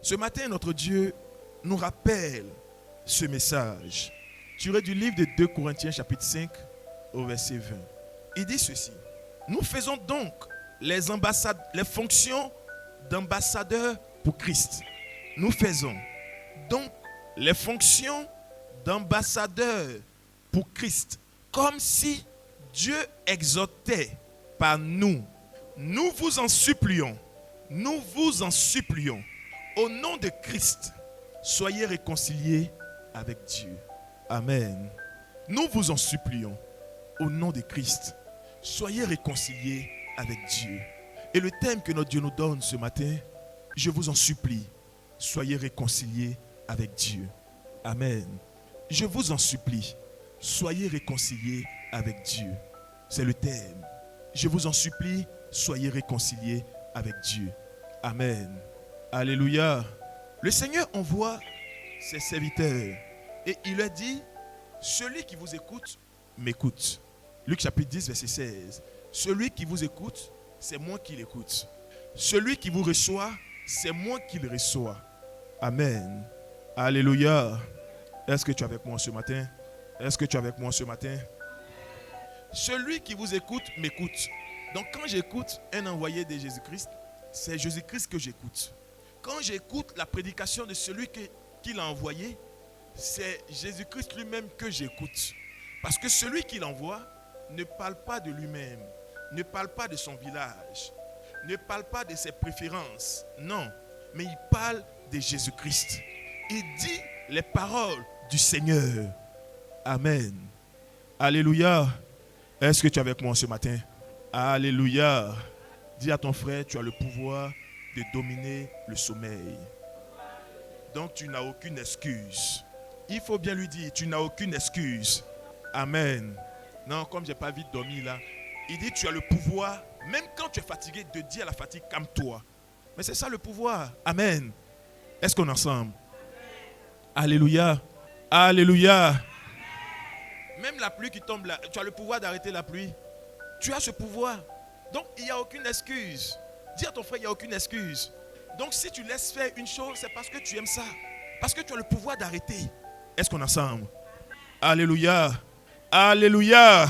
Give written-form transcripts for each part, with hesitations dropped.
Ce matin, notre Dieu nous rappelle ce message. Tiré du livre de 2 Corinthiens chapitre 5 au verset 20. Il dit ceci. Nous faisons donc les fonctions d'ambassadeurs pour Christ. Nous faisons donc les fonctions d'ambassadeurs pour Christ. Comme si Dieu exhortait par nous. Nous vous en supplions. Nous vous en supplions. Au nom de Christ, soyez réconciliés avec Dieu. Amen. Nous vous en supplions. Au nom de Christ, soyez réconciliés avec Dieu. Et le thème que notre Dieu nous donne ce matin, je vous en supplie, soyez réconciliés avec Dieu. Amen. Je vous en supplie, soyez réconciliés avec Dieu. C'est le thème. Je vous en supplie, soyez réconciliés avec Dieu. Amen. Alléluia. Le Seigneur envoie ses serviteurs et il leur dit, celui qui vous écoute, m'écoute. Luc chapitre 10, verset 16. Celui qui vous écoute, c'est moi qui l'écoute. Celui qui vous reçoit, c'est moi qui le reçois. Amen. Alléluia. Est-ce que tu es avec moi ce matin? Est-ce que tu es avec moi ce matin? Celui qui vous écoute, m'écoute. Donc quand j'écoute un envoyé de Jésus-Christ, c'est Jésus-Christ que j'écoute. Quand j'écoute la prédication de celui qui l'a envoyé, c'est Jésus-Christ lui-même que j'écoute. Parce que celui qui l'envoie ne parle pas de lui-même, ne parle pas de son village, ne parle pas de ses préférences. Non, mais il parle de Jésus-Christ. Il dit les paroles du Seigneur. Amen. Alléluia. Est-ce que tu es avec moi ce matin? Alléluia. Dis à ton frère, tu as le pouvoir de dominer le sommeil. Donc tu n'as aucune excuse. Il faut bien lui dire, tu n'as aucune excuse. Amen. Non, comme je n'ai pas vite dormi là. Il dit, tu as le pouvoir, même quand tu es fatigué, de dire à la fatigue, calme-toi. Mais c'est ça le pouvoir. Amen. Est-ce qu'on est ensemble? Alléluia. Alléluia. Même la pluie qui tombe là, tu as le pouvoir d'arrêter la pluie. Tu as ce pouvoir. Donc il n'y a aucune excuse. Dis à ton frère, il n'y a aucune excuse. Donc si tu laisses faire une chose, c'est parce que tu aimes ça. Parce que tu as le pouvoir d'arrêter. Est-ce qu'on est ensemble? Alléluia. Alléluia.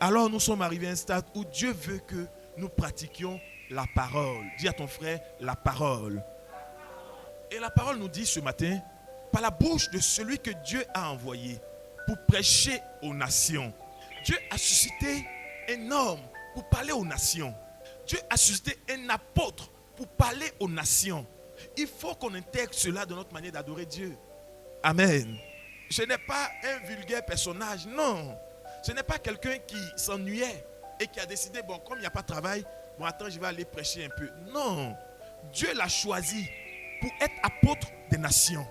Alors nous sommes arrivés à un stade où Dieu veut que nous pratiquions la parole. Dis à ton frère, la parole. Et la parole nous dit ce matin, par la bouche de celui que Dieu a envoyé pour prêcher aux nations. Dieu a suscité un homme pour parler aux nations. Dieu a suscité un apôtre pour parler aux nations. Il faut qu'on intègre cela dans notre manière d'adorer Dieu. Amen. Ce n'est pas un vulgaire personnage, non. Ce n'est pas quelqu'un qui s'ennuyait et qui a décidé, bon, comme il n'y a pas de travail, bon, attends, je vais aller prêcher un peu. Non. Dieu l'a choisi pour être apôtre des nations.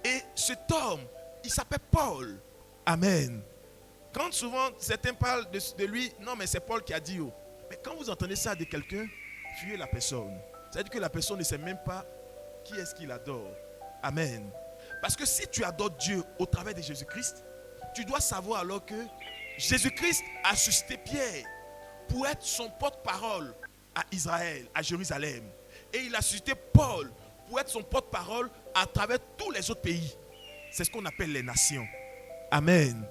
Et cet homme, il s'appelle Paul. Amen. Quand souvent certains parlent de lui, non, mais c'est Paul qui a dit. Oh. Mais quand vous entendez ça de quelqu'un, fuyez la personne. C'est-à-dire que la personne ne sait même pas qui est-ce qu'il adore. Amen. Parce que si tu adores Dieu au travers de Jésus-Christ, tu dois savoir alors que Jésus-Christ a suscité Pierre pour être son porte-parole à Israël, à Jérusalem. Et il a suscité Paul pour être son porte-parole à travers tous les autres pays. C'est ce qu'on appelle les nations. Amen.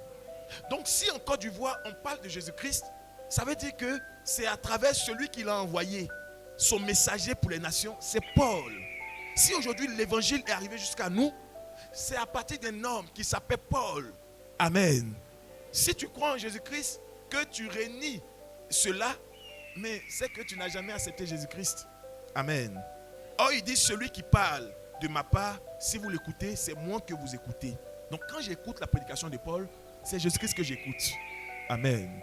Donc si en Côte d'Ivoire on parle de Jésus-Christ, ça veut dire que c'est à travers celui qui l'a envoyé, son messager pour les nations, c'est Paul. Si aujourd'hui l'évangile est arrivé jusqu'à nous, c'est à partir d'un homme qui s'appelle Paul. Amen. Si tu crois en Jésus-Christ, que tu rénies cela, mais c'est que tu n'as jamais accepté Jésus-Christ. Amen. Or il dit, celui qui parle de ma part, si vous l'écoutez, c'est moi que vous écoutez. Donc quand j'écoute la prédication de Paul, c'est Jésus-Christ que j'écoute. Amen.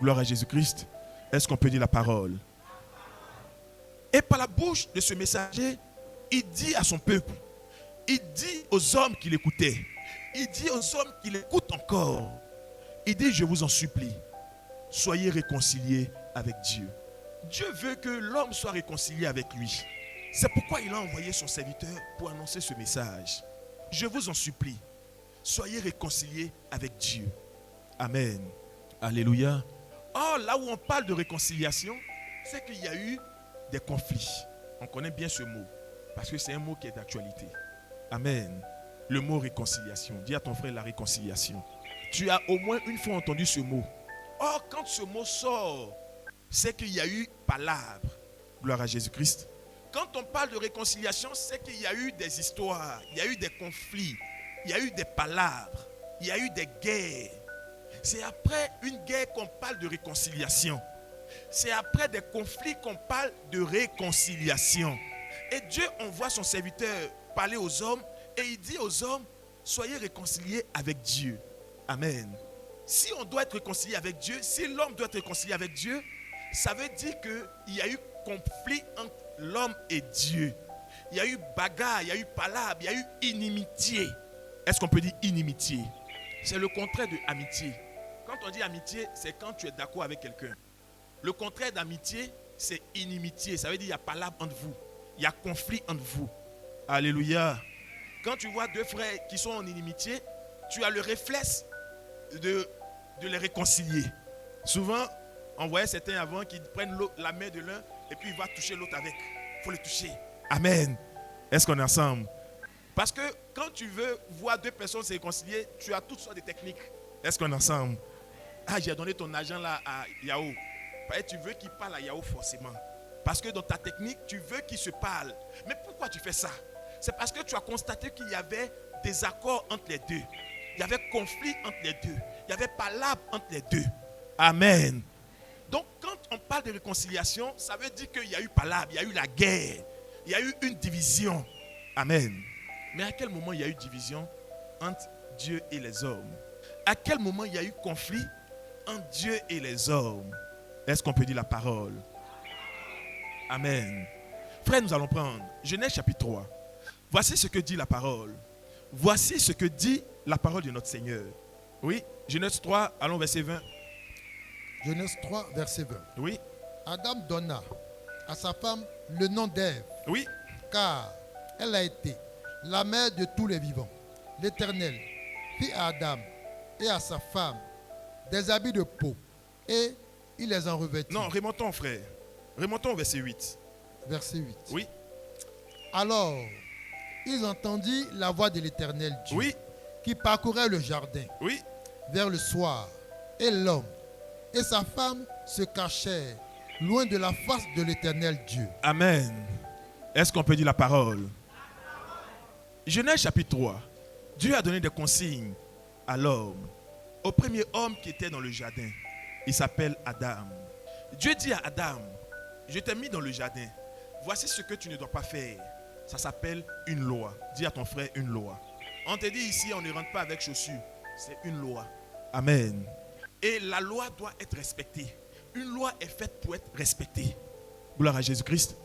Gloire à Jésus-Christ. Est-ce qu'on peut dire la parole? Et par la bouche de ce messager, il dit à son peuple, il dit aux hommes qui l'écoutaient, il dit aux hommes qui l'écoutent encore, il dit, je vous en supplie, soyez réconciliés avec Dieu. Dieu veut que l'homme soit réconcilié avec lui. C'est pourquoi il a envoyé son serviteur pour annoncer ce message. Je vous en supplie, soyez réconciliés avec Dieu. Amen. Alléluia. Or, là où on parle de réconciliation, c'est qu'il y a eu des conflits. On connaît bien ce mot. Parce que c'est un mot qui est d'actualité. Amen. Le mot réconciliation. Dis à ton frère la réconciliation. Tu as au moins une fois entendu ce mot. Or, quand ce mot sort, c'est qu'il y a eu palabre. Gloire à Jésus-Christ. Quand on parle de réconciliation, c'est qu'il y a eu des histoires, il y a eu des conflits, il y a eu des palabres, il y a eu des guerres. C'est après une guerre qu'on parle de réconciliation. C'est après des conflits qu'on parle de réconciliation. Et Dieu envoie son serviteur parler aux hommes et il dit aux hommes, soyez réconciliés avec Dieu. Amen. Si on doit être réconcilié avec Dieu, si l'homme doit être réconcilié avec Dieu, ça veut dire qu'il y a eu conflit entre l'homme et Dieu. Il y a eu bagarre, il y a eu palabre, il y a eu inimitié. Est-ce qu'on peut dire inimitié? C'est le contraire de amitié. Quand on dit amitié, c'est quand tu es d'accord avec quelqu'un. Le contraire d'amitié, c'est inimitié. Ça veut dire qu'il y a palabre entre vous. Il y a conflit entre vous. Alléluia. Quand tu vois deux frères qui sont en inimitié, tu as le réflexe de les réconcilier. Souvent, on voyait certains avant qui prennent la main de l'un et puis il va toucher l'autre avec. Il faut le toucher. Amen. Est-ce qu'on est ensemble? Parce que quand tu veux voir deux personnes se réconcilier, tu as toutes sortes de techniques. Est-ce qu'on est ensemble? Ah, j'ai donné ton argent là à Yahoo. Tu veux qu'il parle à Yahoo forcément. Parce que dans ta technique, tu veux qu'il se parle. Mais pourquoi tu fais ça? C'est parce que tu as constaté qu'il y avait des accords entre les deux. Il y avait conflit entre les deux. Il y avait palabre entre les deux. Amen. Donc quand on parle de réconciliation, ça veut dire qu'il y a eu palabre, il y a eu la guerre, il y a eu une division. Amen. Mais à quel moment il y a eu division entre Dieu et les hommes? À quel moment il y a eu conflit entre Dieu et les hommes? Est-ce qu'on peut dire la parole? Amen. Frère, nous allons prendre Genèse chapitre 3. Voici ce que dit la parole. Voici ce que dit la parole de notre Seigneur. Oui, Genèse 3, allons verset 20. Genèse 3, verset 20. Oui. Adam donna à sa femme le nom d'Ève. Oui. Car elle a été la mère de tous les vivants. L'Éternel fit à Adam et à sa femme des habits de peau et il les en revêtit. Non, remontons frère. Remontons au verset 8. Verset 8. Oui. Alors, ils entendirent la voix de l'Éternel Dieu, oui, qui parcourait le jardin, oui, vers le soir. Et l'homme et sa femme se cachèrent loin de la face de l'Éternel Dieu. Amen. Est-ce qu'on peut dire la parole? Genèse chapitre 3. Dieu a donné des consignes à l'homme, au premier homme qui était dans le jardin. Il s'appelle Adam. Dieu dit à Adam, je t'ai mis dans le jardin. Voici ce que tu ne dois pas faire. Ça s'appelle une loi. Dis à ton frère une loi. On te dit ici, on ne rentre pas avec chaussures. C'est une loi. Amen. Et la loi doit être respectée. Une loi est faite pour être respectée. Gloire à Jésus-Christ.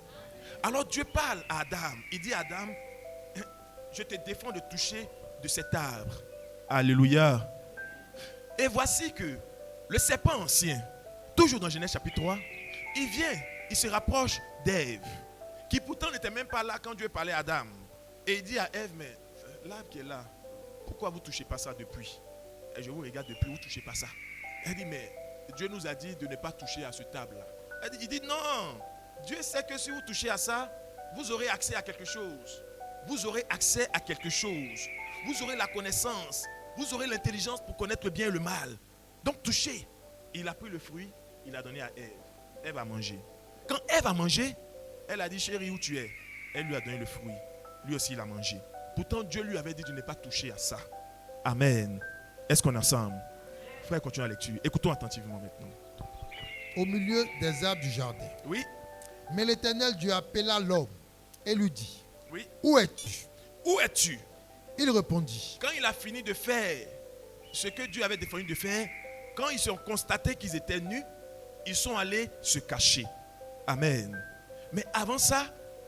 Alors Dieu parle à Adam. Il dit à Adam, je te défends de toucher de cet arbre. Alléluia. Et voici que le serpent ancien, toujours dans Genèse chapitre 3, il vient, il se rapproche d'Ève, qui pourtant n'était même pas là quand Dieu parlait à Adam. Et il dit à Ève, mais l'arbre qui est là, pourquoi vous ne touchez pas ça depuis? Et je vous regarde depuis, vous ne touchez pas ça. Elle dit, mais Dieu nous a dit de ne pas toucher à ce table-là. Il dit, non, Dieu sait que si vous touchez à ça, vous aurez accès à quelque chose. Vous aurez accès à quelque chose. Vous aurez la connaissance. Vous aurez l'intelligence pour connaître le bien et le mal. Donc touchez. Il a pris le fruit, il a donné à Ève. Ève a mangé. Quand Ève a mangé, elle a dit, chérie, où tu es? Elle lui a donné le fruit. Lui aussi, il a mangé. Pourtant, Dieu lui avait dit de ne pas toucher à ça. Amen. Est-ce qu'on est ensemble? Frère, continue la lecture. Écoutons attentivement maintenant. Au milieu des arbres du jardin. Oui. Mais l'Éternel Dieu appela l'homme et lui dit, oui. Où es-tu? Où es-tu? Il répondit. Quand il a fini de faire ce que Dieu avait défendu de faire, quand ils ont constaté qu'ils étaient nus, ils sont allés se cacher. Amen. Mais avant ça,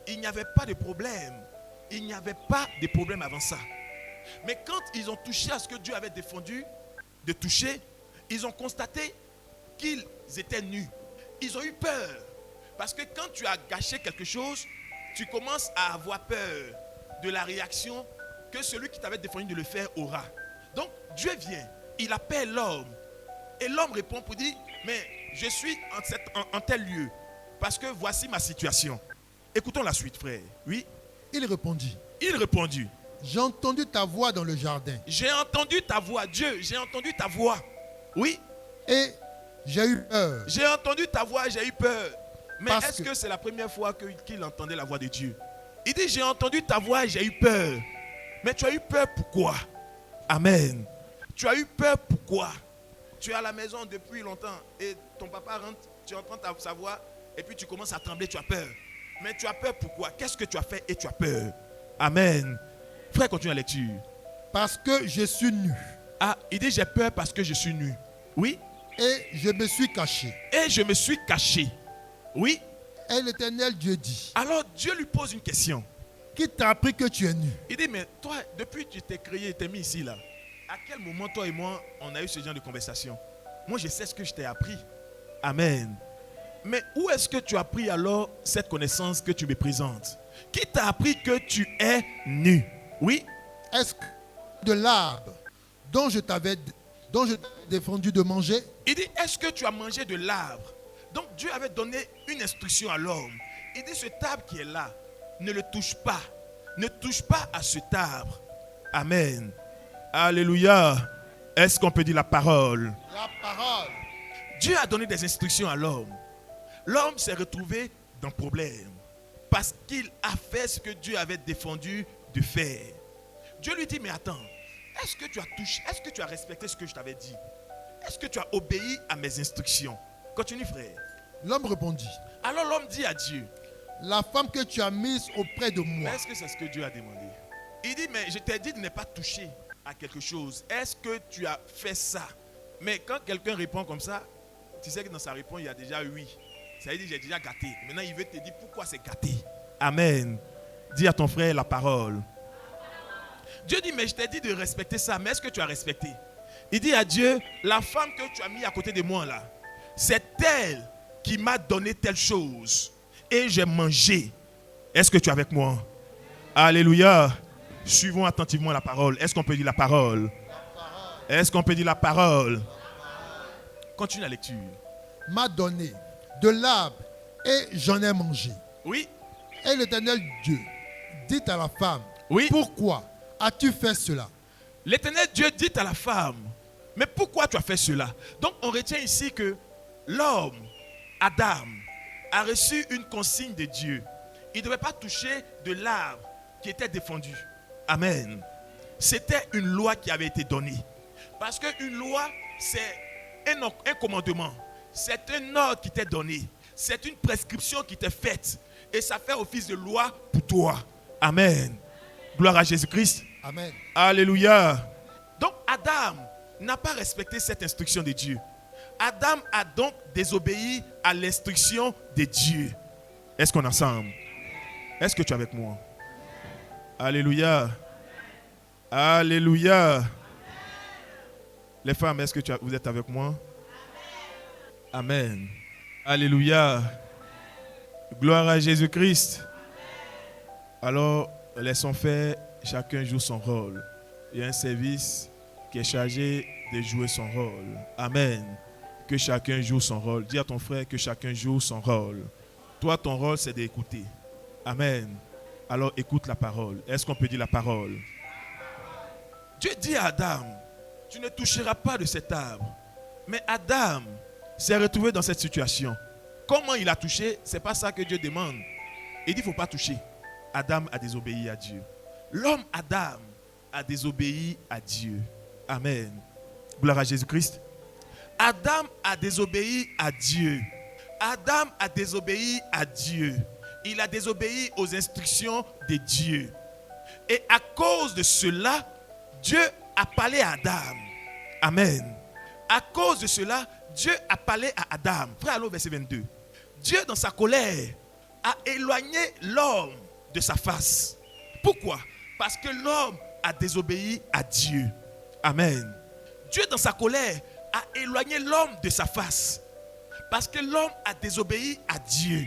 il n'y avait pas de problème. Il n'y avait pas de problème avant ça. Mais quand ils ont touché à ce que Dieu avait défendu de toucher, ils ont constaté qu'ils étaient nus. Ils ont eu peur. Parce que quand tu as gâché quelque chose, tu commences à avoir peur de la réaction que celui qui t'avait défendu de le faire aura. Donc Dieu vient, il appelle l'homme. Et l'homme répond pour dire, mais je suis en tel lieu. Parce que voici ma situation. Écoutons la suite, frère. Oui. Il répondit, Il répondit, j'ai entendu ta voix dans le jardin j'ai entendu ta voix, Dieu, j'ai entendu ta voix. Oui, et j'ai eu peur. j'ai entendu ta voix, j'ai eu peur. Mais Parce est-ce que- que c'est la première fois qu'il entendait la voix de Dieu? Il dit, j'ai entendu ta voix et j'ai eu peur. Mais tu as eu peur pourquoi? Amen. Tu as eu peur pourquoi? Tu es à la maison depuis longtemps et ton papa rentre, tu entends sa voix et puis tu commences à trembler, tu as peur. Mais tu as peur pourquoi? Qu'est-ce que tu as fait et tu as peur? Amen. Frère, continue la lecture. Parce que je suis nu Ah, il dit, j'ai peur parce que je suis nu. Oui. et je me suis caché. Et je me suis caché. Oui. Et l'Éternel Dieu dit, Alors Dieu lui pose une question. qui t'a appris que tu es nu? Il dit, mais toi, depuis que tu t'es créé, t'es mis ici là, à quel moment toi et moi, on a eu ce genre de conversation? Moi, je sais ce que je t'ai appris. Amen. Mais où est-ce que tu as appris alors cette connaissance que tu me présentes? Qui t'a appris que tu es nu? Oui. Est-ce que de l'arbre dont je t'avais défendu de manger? Il dit, est-ce que tu as mangé de l'arbre? Donc Dieu avait donné une instruction à l'homme. Il dit, cet arbre qui est là, ne le touche pas. Ne touche pas à cet arbre. Amen. Alléluia. Est-ce qu'on peut dire la parole? La parole. Dieu a donné des instructions à l'homme. L'homme s'est retrouvé dans le problème parce qu'il a fait ce que Dieu avait défendu de faire. Dieu lui dit, mais attends, est-ce que tu as touché, est-ce que tu as respecté ce que je t'avais dit? Est-ce que tu as obéi à mes instructions? Continue, frère. L'homme répondit, Alors l'homme dit à Dieu, la femme que tu as mise auprès de moi, mais est-ce que c'est ce que Dieu a demandé? Il dit, mais je t'ai dit de ne pas toucher à quelque chose. Est-ce que tu as fait ça? Mais quand quelqu'un répond comme ça, tu sais que dans sa réponse, il y a déjà oui. Ça veut dire, j'ai déjà gâté. Maintenant, il veut te dire pourquoi c'est gâté. Amen. Dis à ton frère la parole. Dieu dit, mais je t'ai dit de respecter ça. Mais est-ce que tu as respecté? Il dit à Dieu, la femme que tu as mis à côté de moi là, c'est elle qui m'a donné telle chose. Et j'ai mangé. Est-ce que tu es avec moi? Alléluia. Suivons attentivement la parole. Est-ce qu'on peut dire la parole? Est-ce qu'on peut dire la parole? Continue la lecture. m'a donné de l'arbre et j'en ai mangé. Oui, Et l'Éternel Dieu dit à la femme, oui. pourquoi as-tu fait cela? L'Éternel Dieu dit à la femme, mais pourquoi tu as fait cela? Donc on retient ici que l'homme, Adam, a reçu une consigne de Dieu. Il ne devait pas toucher de l'arbre qui était défendu. Amen. C'était une loi qui avait été donnée. Parce qu'une loi, c'est un commandement. C'est un ordre qui t'est donné. C'est une prescription qui t'est faite. Et ça fait office de loi pour toi. Amen. Gloire à Jésus-Christ. Amen. Alléluia. Donc Adam n'a pas respecté cette instruction de Dieu. Adam a donc désobéi à l'instruction de Dieu. Est-ce qu'on est ensemble? Est-ce que tu es avec moi? Alléluia. Alléluia. Les femmes, est-ce que vous êtes avec moi? Amen. Alléluia. Gloire à Jésus-Christ. Alors, laissons faire, chacun joue son rôle. Il y a un service qui est chargé de jouer son rôle. Amen. Que chacun joue son rôle. Dis à ton frère que chacun joue son rôle. Toi, ton rôle, c'est d'écouter. Amen. Alors, écoute la parole. Est-ce qu'on peut dire la parole? Dieu dit à Adam, tu ne toucheras pas de cet arbre. Mais Adam s'est retrouvé dans cette situation. Comment il a touché? Ce n'est pas ça que Dieu demande. Il dit, il ne faut pas toucher. Adam a désobéi à Dieu. L'homme Adam a désobéi à Dieu. Amen. Gloire à Jésus-Christ. Adam a désobéi à Dieu. Adam a désobéi à Dieu. Il a désobéi aux instructions de Dieu. Et à cause de cela, Dieu a parlé à Adam. Amen. À cause de cela, Dieu a parlé à Adam. Frère, allons au verset 22. Dieu, dans sa colère, a éloigné l'homme de sa face. Pourquoi? Parce que l'homme a désobéi à Dieu. Amen. Dieu, dans sa colère, a éloigné l'homme de sa face. Parce que l'homme a désobéi à Dieu.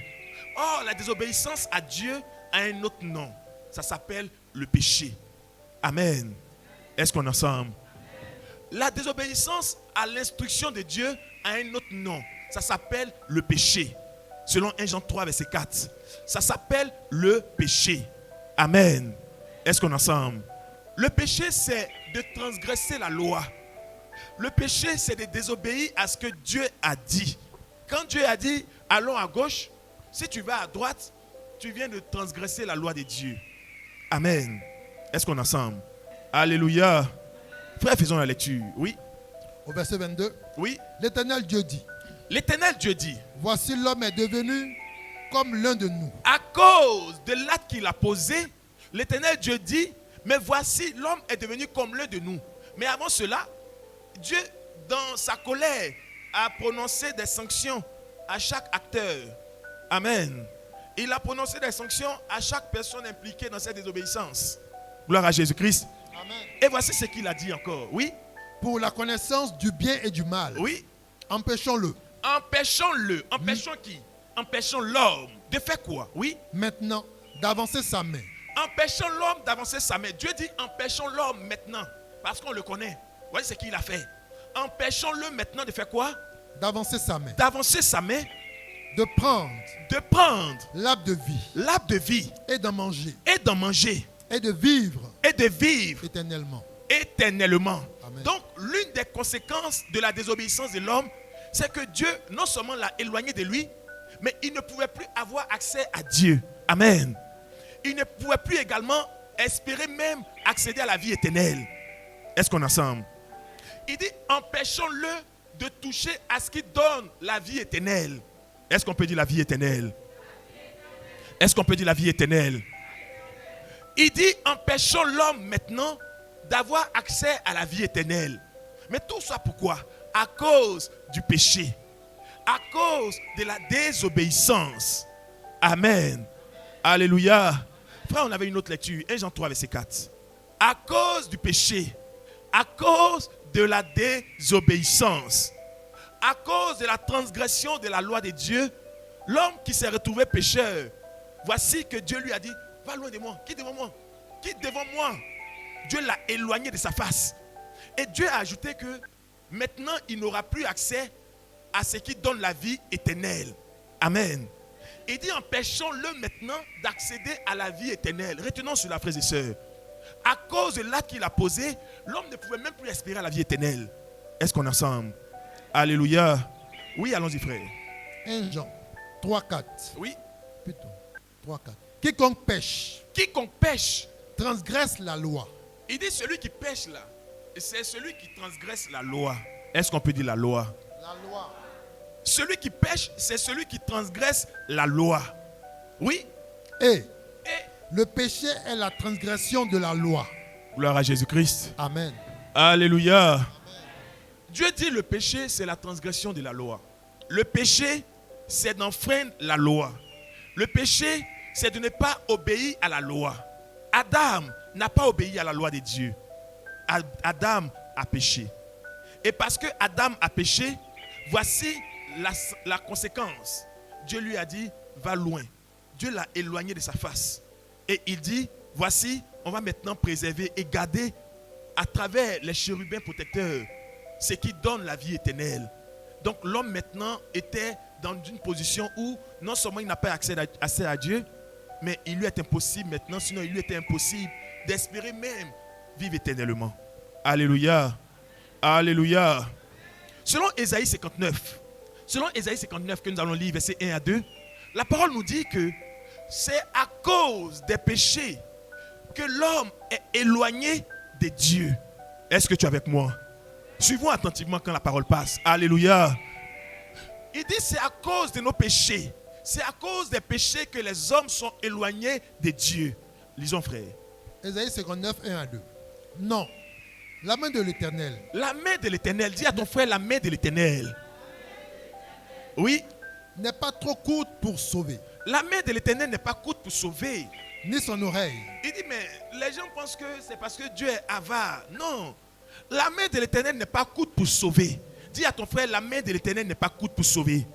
Or, la désobéissance à Dieu a un autre nom. Ça s'appelle le péché. Amen. Est-ce qu'on est ensemble? La désobéissance à l'instruction de Dieu a un autre nom. Ça s'appelle le péché. Selon 1 Jean 3, verset 4. Ça s'appelle le péché. Amen. Est-ce qu'on est ensemble? Le péché, c'est de transgresser la loi. Le péché, c'est de désobéir à ce que Dieu a dit. Quand Dieu a dit, allons à gauche, si tu vas à droite, tu viens de transgresser la loi de Dieu. Amen. Est-ce qu'on est ensemble? Alléluia. Frère, faisons la lecture. Oui. Au verset 22, Oui. l'Éternel Dieu dit, L'Éternel Dieu dit, voici l'homme est devenu comme l'un de nous. à cause de l'acte qu'il a posé, l'Éternel Dieu dit, mais voici, l'homme est devenu comme l'un de nous. Mais avant cela, Dieu, dans sa colère, a prononcé des sanctions à chaque acteur. Amen. Il a prononcé des sanctions à chaque personne impliquée dans cette désobéissance. Gloire à Jésus-Christ. Amen. Et voici ce qu'il a dit encore. Oui, Pour la connaissance du bien et du mal, oui. empêchons-le Empêchons-le. Empêchons qui? Empêchons l'homme de faire quoi? Oui. maintenant d'avancer sa main. Empêchons l'homme d'avancer sa main. Dieu dit empêchons l'homme maintenant. Parce qu'on le connaît. Voyez ce qu'il a fait. Empêchons-le maintenant de faire quoi? D'avancer sa main. D'avancer sa main. De prendre De prendre l'arbre de vie l'arbre de vie. et d'en manger. Et d'en manger. Et de vivre Et de vivre éternellement. éternellement. Amen. Donc, l'une des conséquences de la désobéissance de l'homme, c'est que Dieu, non seulement l'a éloigné de lui, mais il ne pouvait plus avoir accès à Dieu. Amen. Il ne pouvait plus également espérer même accéder à la vie éternelle. Est-ce qu'on est ensemble? Il dit, empêchons-le de toucher à ce qui donne la vie éternelle. Est-ce qu'on peut dire la vie éternelle? Est-ce qu'on peut dire la vie éternelle? Il dit, empêchons l'homme maintenant d'avoir accès à la vie éternelle. Mais tout ça pourquoi? À cause du péché. À cause de la désobéissance. Amen. Alléluia. Frère, on avait une autre lecture. 1 Jean 3, verset 4. À cause du péché. À cause de la désobéissance. À cause de la transgression de la loi de Dieu. L'homme qui s'est retrouvé pécheur. Voici que Dieu lui a dit, va loin de moi, quitte devant moi, quitte devant moi. Dieu l'a éloigné de sa face. Et Dieu a ajouté que maintenant il n'aura plus accès à ce qui donne la vie éternelle. Amen. Il dit empêchons-le maintenant d'accéder à la vie éternelle. Retenons cela, frères et sœurs. À cause de l'acte qu'il a posé, l'homme ne pouvait même plus espérer à la vie éternelle. Est-ce qu'on est ensemble? Alléluia. Oui, allons-y, frère. 1 Jean 3, 4. Oui. Plutôt 3, 4. Quiconque pêche Quiconque pêche, transgresse la loi. il dit celui qui pêche là, c'est celui qui transgresse la loi. Est-ce qu'on peut dire la loi? La loi. Celui qui pêche, c'est celui qui transgresse la loi. Oui. Et Et le péché est la transgression de la loi. gloire à Jésus-Christ. Amen. Alléluia. Dieu dit le péché, c'est la transgression de la loi. Le péché, c'est d'enfreindre la loi. Le péché, c'est de ne pas obéir à la loi. Adam n'a pas obéi à la loi de Dieu. Adam a péché. Et parce que Adam a péché, voici la conséquence. Dieu lui a dit, va loin. Dieu l'a éloigné de sa face. Et il dit, voici, on va maintenant préserver et garder à travers les chérubins protecteurs ce qui donne la vie éternelle. Donc l'homme maintenant était dans une position où non seulement il n'a pas accès à Dieu, mais il lui est impossible maintenant, sinon il lui était impossible d'espérer même vivre éternellement. Alléluia. Alléluia. Selon Ésaïe 59 que nous allons lire, versets 1 à 2, la parole nous dit que c'est à cause des péchés que l'homme est éloigné de Dieu. Est-ce que tu es avec moi? Suivons attentivement quand la parole passe. Alléluia. Il dit c'est à cause de nos péchés. C'est à cause des péchés que les hommes sont éloignés de Dieu. Lisons, frère. Ésaïe 59, 1 à 2. Non, la main de l'Éternel La main de l'Éternel. Dis à ton frère la main de l'Éternel. Oui. n'est pas trop courte pour sauver, La main de l'Éternel n'est pas courte pour sauver. ni son oreille Il dit mais les gens pensent que c'est parce que Dieu est avare. Non. La main de l'Éternel n'est pas courte pour sauver. Dis à ton frère la main de l'Éternel n'est pas courte pour sauver.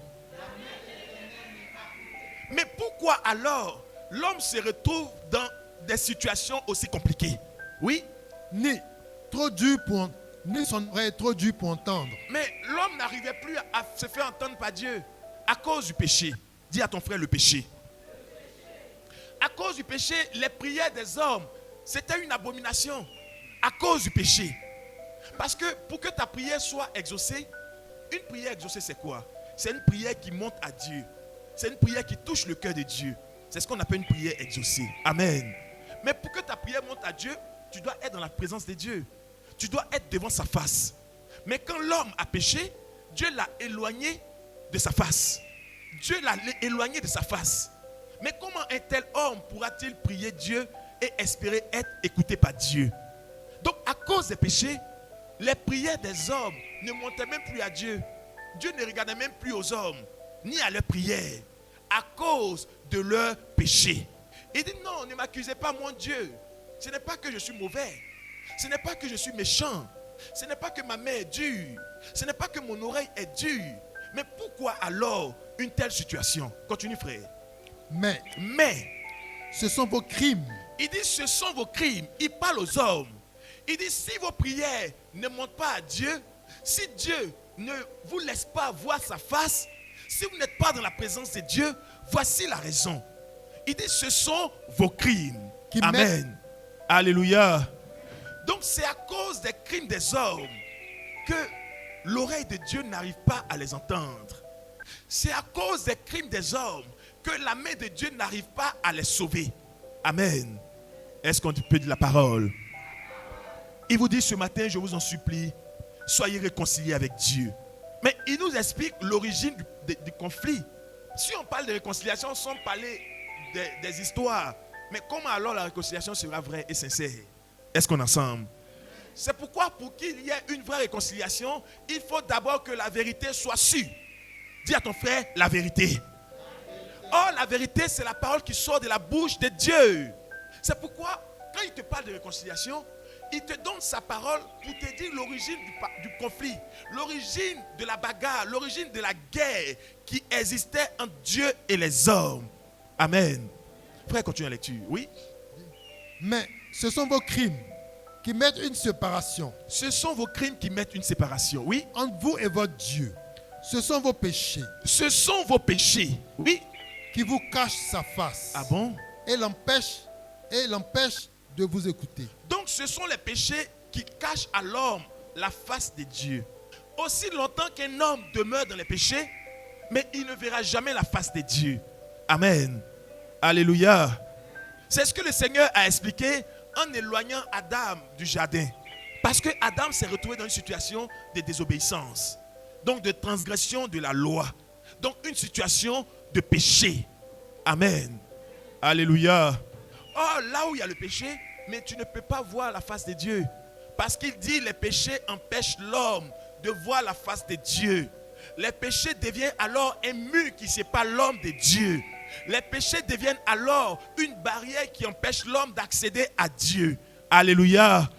Mais pourquoi alors l'homme se retrouve dans des situations aussi compliquées? Oui. ni son oreille trop dure pour entendre. Mais l'homme n'arrivait plus à se faire entendre par Dieu à cause du péché. Dis à ton frère le péché. À cause du péché, les prières des hommes, c'était une abomination. À cause du péché. Parce que pour que ta prière soit exaucée, une prière exaucée c'est quoi? C'est une prière qui monte à Dieu. C'est une prière qui touche le cœur de Dieu. C'est ce qu'on appelle une prière exaucée. Amen. Mais pour que ta prière monte à Dieu, tu dois être dans la présence de Dieu. Tu dois être devant sa face. Mais quand l'homme a péché, Dieu l'a éloigné de sa face. Dieu l'a éloigné de sa face. Mais comment un tel homme pourra-t-il prier Dieu et espérer être écouté par Dieu? Donc à cause des péchés, les prières des hommes ne montaient même plus à Dieu. Dieu ne regardait même plus aux hommes, ni à leurs prières, à cause de leurs péchés. Il dit non, ne m'accusez pas mon Dieu. Ce n'est pas que je suis mauvais. Ce n'est pas que je suis méchant. Ce n'est pas que ma main est dure. Ce n'est pas que mon oreille est dure. Mais pourquoi alors une telle situation? Continue frère. Mais ce sont vos crimes. Il dit ce sont vos crimes. Il parle aux hommes. Il dit si vos prières ne montent pas à Dieu, si Dieu ne vous laisse pas voir sa face, si vous n'êtes pas dans la présence de Dieu, voici la raison. Il dit ce sont vos crimes. Amen. Alléluia. Donc c'est à cause des crimes des hommes que l'oreille de Dieu n'arrive pas à les entendre. C'est à cause des crimes des hommes que la main de Dieu n'arrive pas à les sauver. Amen. Est-ce qu'on peut dire la parole? Il vous dit ce matin, je vous en supplie, soyez réconciliés avec Dieu. Mais il nous explique l'origine du conflit. Si on parle de réconciliation sans parler des histoires, mais comment alors la réconciliation sera vraie et sincère? Est-ce qu'on est ensemble? C'est pourquoi pour qu'il y ait une vraie réconciliation, il faut d'abord que la vérité soit sûre. Dis à ton frère la vérité. Or la vérité c'est la parole qui sort de la bouche de Dieu. C'est pourquoi quand il te parle de réconciliation, il te donne sa parole pour te dire l'origine du conflit, l'origine de la bagarre, l'origine de la guerre qui existait entre Dieu et les hommes. Amen. Frère, continue la lecture. Oui. Mais ce sont vos crimes qui mettent une séparation. Ce sont vos crimes qui mettent une séparation. Oui. Entre vous et votre Dieu. Ce sont vos péchés. Ce sont vos péchés. Oui. Qui vous cachent sa face. Ah bon? Et l'empêchent de vous écouter. Donc ce sont les péchés qui cachent à l'homme la face de Dieu. Aussi longtemps qu'un homme demeure dans les péchés, mais il ne verra jamais la face de Dieu. Amen. Alléluia. C'est ce que le Seigneur a expliqué en éloignant Adam du jardin. Parce que Adam s'est retrouvé dans une situation de désobéissance. Donc de transgression de la loi. Donc une situation de péché. Amen. Alléluia. Oh, là où il y a le péché, mais tu ne peux pas voir la face de Dieu. Parce qu'il dit les péchés empêchent l'homme de voir la face de Dieu. Les péchés deviennent alors un mur qui sépare l'homme de Dieu. Les péchés deviennent alors une barrière qui empêche l'homme d'accéder à Dieu. Alléluia.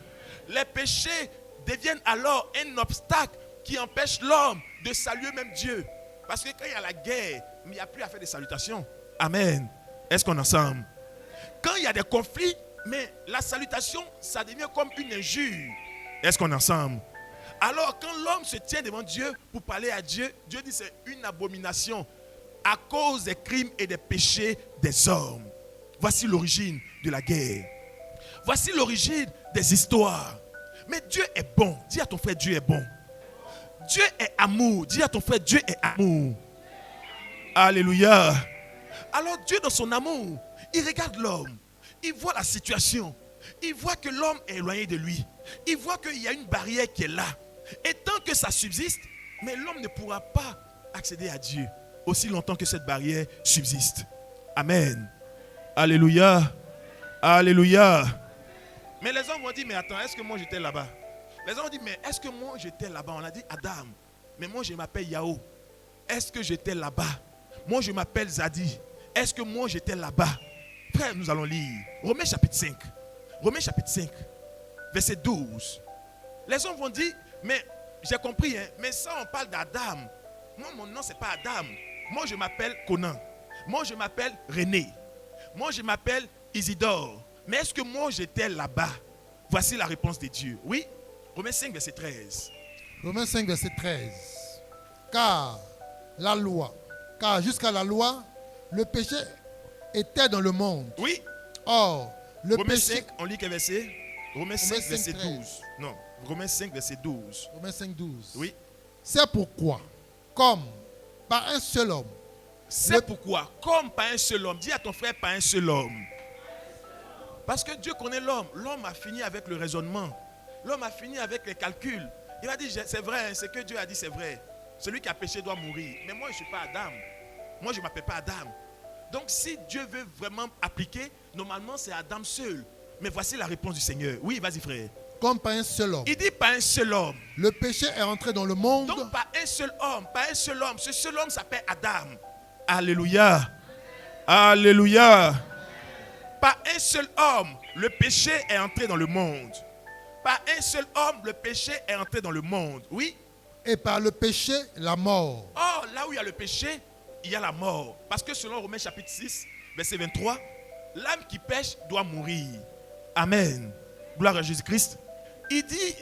Les péchés deviennent alors un obstacle qui empêche l'homme de saluer même Dieu. Parce que quand il y a la guerre, il n'y a plus à faire de salutations. Amen. Est-ce qu'on est ensemble? Quand il y a des conflits, mais la salutation, ça devient comme une injure. Est-ce qu'on est ensemble? Alors quand l'homme se tient devant Dieu pour parler à Dieu, Dieu dit c'est une abomination à cause des crimes et des péchés des hommes. Voici l'origine de la guerre. Voici l'origine des histoires. Mais Dieu est bon. Dis à ton frère, Dieu est bon. Dieu est amour. Dis à ton frère, Dieu est amour. Alléluia. Alors Dieu dans son amour, il regarde l'homme. Il voit la situation. Il voit que l'homme est éloigné de lui. Il voit qu'il y a une barrière qui est là. Et tant que ça subsiste, mais l'homme ne pourra pas accéder à Dieu aussi longtemps que cette barrière subsiste. Amen. Alléluia. Alléluia. Mais les hommes vont dire, mais attends, est-ce que moi j'étais là-bas? Les hommes vont dire, mais est-ce que moi j'étais là-bas? On a dit Adam, mais moi je m'appelle Yahoo. Est-ce que j'étais là-bas? Moi je m'appelle Zadi. Est-ce que moi j'étais là-bas? Frère, nous allons lire Romains chapitre 5. Romains chapitre 5, verset 12. Les hommes vont dire, mais j'ai compris, hein, mais ça on parle d'Adam. Moi mon nom c'est pas Adam. Moi je m'appelle Conan. Moi je m'appelle René. Moi je m'appelle Isidore. Mais est-ce que moi j'étais là-bas? Voici la réponse de Dieu. Oui. Romains 5, verset 13. Romains 5, verset 13. Car jusqu'à la loi, le péché était dans le monde. Oui. Or, le Romains péché... 5, on lit quel verset? Romains 5, 5, verset 13. 12. Non, Romains 5, verset 12. Romains 5, 12. Oui. C'est pourquoi, comme par un seul homme, C'est pourquoi, comme par un seul homme, dis à ton frère par un seul homme. Parce que Dieu connaît l'homme. L'homme a fini avec le raisonnement. L'homme a fini avec les calculs. Il a dit, c'est vrai, ce que Dieu a dit, c'est vrai. Celui qui a péché doit mourir. Mais moi, je ne suis pas Adam. Moi, je ne m'appelle pas Adam. Donc, si Dieu veut vraiment appliquer, normalement, c'est Adam seul. Mais voici la réponse du Seigneur. Oui, vas-y, frère. comme par un seul homme, Il dit par un seul homme. le péché est entré dans le monde. Donc, par un seul homme, par un seul homme. Ce seul homme s'appelle Adam. Alléluia. Alléluia. Par un seul homme, le péché est entré dans le monde. Par un seul homme, le péché est entré dans le monde. Oui. Et par le péché, la mort. Or, là où il y a le péché, il y a la mort. Parce que selon Romains chapitre 6, verset 23, l'âme qui pêche doit mourir. Amen. Gloire à Jésus-Christ. Il dit,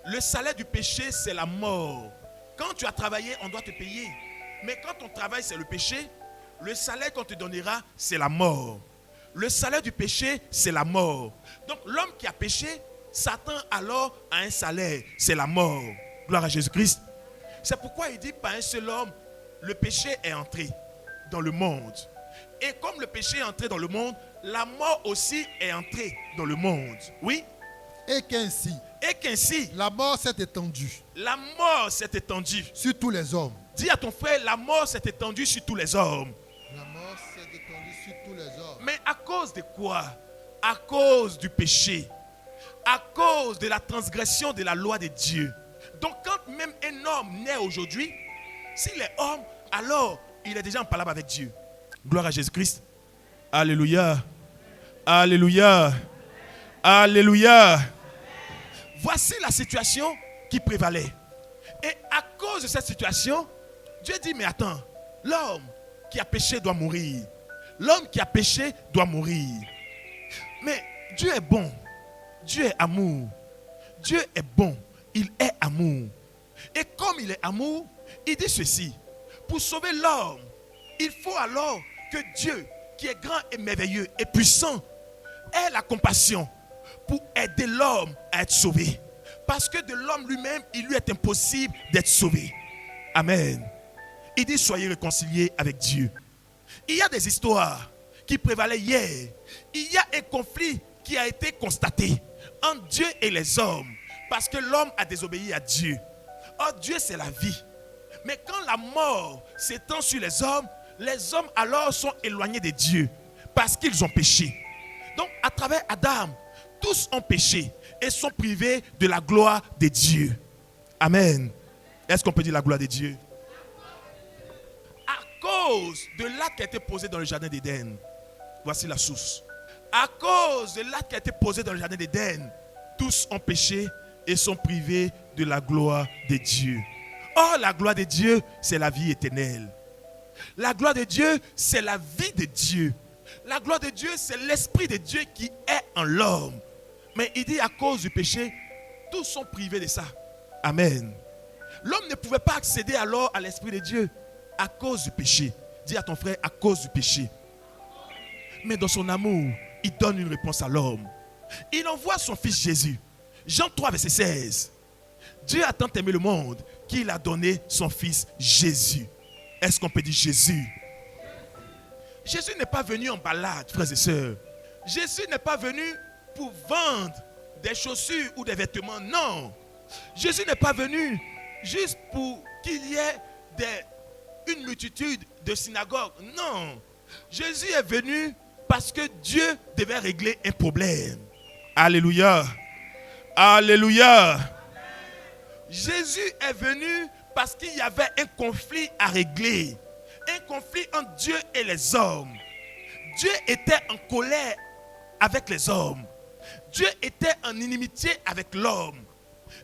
le salaire du péché, c'est la mort. Quand tu as travaillé, on doit te payer. Mais quand ton travail, c'est le péché, le salaire qu'on te donnera, c'est la mort. Le salaire du péché, c'est la mort. Donc l'homme qui a péché s'attend alors à un salaire, c'est la mort. Gloire à Jésus-Christ. C'est pourquoi il dit par un seul homme, le péché est entré dans le monde. Et comme le péché est entré dans le monde, la mort aussi est entrée dans le monde. Oui. Et qu'ainsi, La mort s'est étendue s'est étendue sur tous les hommes. Dis à ton frère, la mort s'est étendue sur tous les hommes. La mort s'est étendue sur tous les hommes. Mais à cause de quoi? À cause du péché. À cause de la transgression de la loi de Dieu. Donc quand même un homme naît aujourd'hui, s'il est homme, alors il est déjà en palabre avec Dieu. Gloire à Jésus-Christ. Alléluia. Alléluia. Alléluia. Voici la situation qui prévalait. Et à cause de cette situation, Dieu dit, mais attends, l'homme qui a péché doit mourir. L'homme qui a péché doit mourir. Mais Dieu est bon. Dieu est amour. Dieu est bon. Il est amour. Et comme il est amour, il dit ceci. Pour sauver l'homme, il faut alors que Dieu, qui est grand et merveilleux et puissant, ait la compassion pour aider l'homme à être sauvé. Parce que de l'homme lui-même, il lui est impossible d'être sauvé. Amen. Il dit, soyez réconciliés avec Dieu. Il y a des histoires qui prévalaient hier. Il y a un conflit qui a été constaté entre Dieu et les hommes. Parce que l'homme a désobéi à Dieu. Or, Dieu, c'est la vie. Mais quand la mort s'étend sur les hommes alors sont éloignés de Dieu. Parce qu'ils ont péché. Donc, à travers Adam, tous ont péché et sont privés de la gloire de Dieu. Amen. Est-ce qu'on peut dire la gloire de Dieu? À cause de l'acte qui a été posé dans le jardin d'Éden, voici la source. À cause de l'acte qui a été posé dans le jardin d'Éden, tous ont péché et sont privés de la gloire de Dieu. Or, la gloire de Dieu, c'est la vie éternelle. La gloire de Dieu, c'est la vie de Dieu. La gloire de Dieu, c'est l'esprit de Dieu qui est en l'homme. Mais il dit à cause du péché, tous sont privés de ça. Amen. L'homme ne pouvait pas accéder alors à l'esprit de Dieu à cause du péché. Dis à ton frère, à cause du péché. Mais dans son amour, il donne une réponse à l'homme. Il envoie son fils Jésus. Jean 3, verset 16. Dieu a tant aimé le monde qu'il a donné son fils Jésus. Est-ce qu'on peut dire Jésus? Jésus n'est pas venu en balade, frères et sœurs. Jésus n'est pas venu pour vendre des chaussures ou des vêtements. Non. Jésus n'est pas venu juste pour qu'il y ait une multitude de synagogues. Non. Jésus est venu parce que Dieu devait régler un problème. Alléluia. Alléluia. Jésus est venu parce qu'il y avait un conflit à régler. Un conflit entre Dieu et les hommes. Dieu était en colère avec les hommes. Dieu était en inimitié avec l'homme.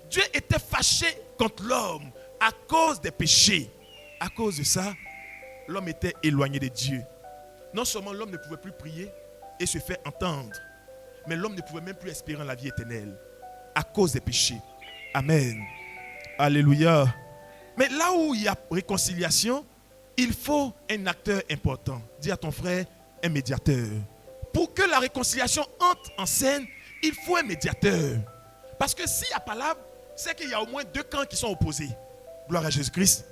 Dieu était fâché contre l'homme à cause des péchés. À cause de ça, l'homme était éloigné de Dieu. Non seulement l'homme ne pouvait plus prier et se faire entendre, mais l'homme ne pouvait même plus espérer en la vie éternelle à cause des péchés. Amen. Alléluia. Mais là où il y a réconciliation, il faut un acteur important. Dis à ton frère, un médiateur. Pour que la réconciliation entre en scène, il faut un médiateur. Parce que s'il n'y a pas là, c'est qu'il y a au moins deux camps qui sont opposés. Gloire à Jésus-Christ.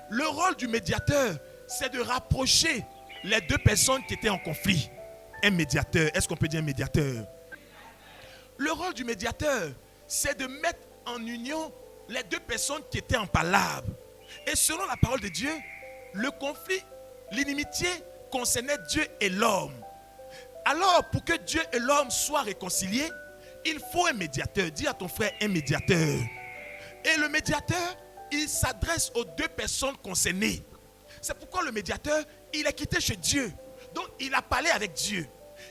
Le rôle du médiateur, c'est de rapprocher les deux personnes qui étaient en conflit. Un médiateur. Est-ce qu'on peut dire un médiateur? Le rôle du médiateur, c'est de mettre en union les deux personnes qui étaient en palabre. Et selon la parole de Dieu, le conflit, l'inimitié concernait Dieu et l'homme. Alors, pour que Dieu et l'homme soient réconciliés, il faut un médiateur. Dis à ton frère, un médiateur. Et le médiateur, il s'adresse aux deux personnes concernées. C'est pourquoi le médiateur, il est quitté chez Dieu. Donc, il a parlé avec Dieu.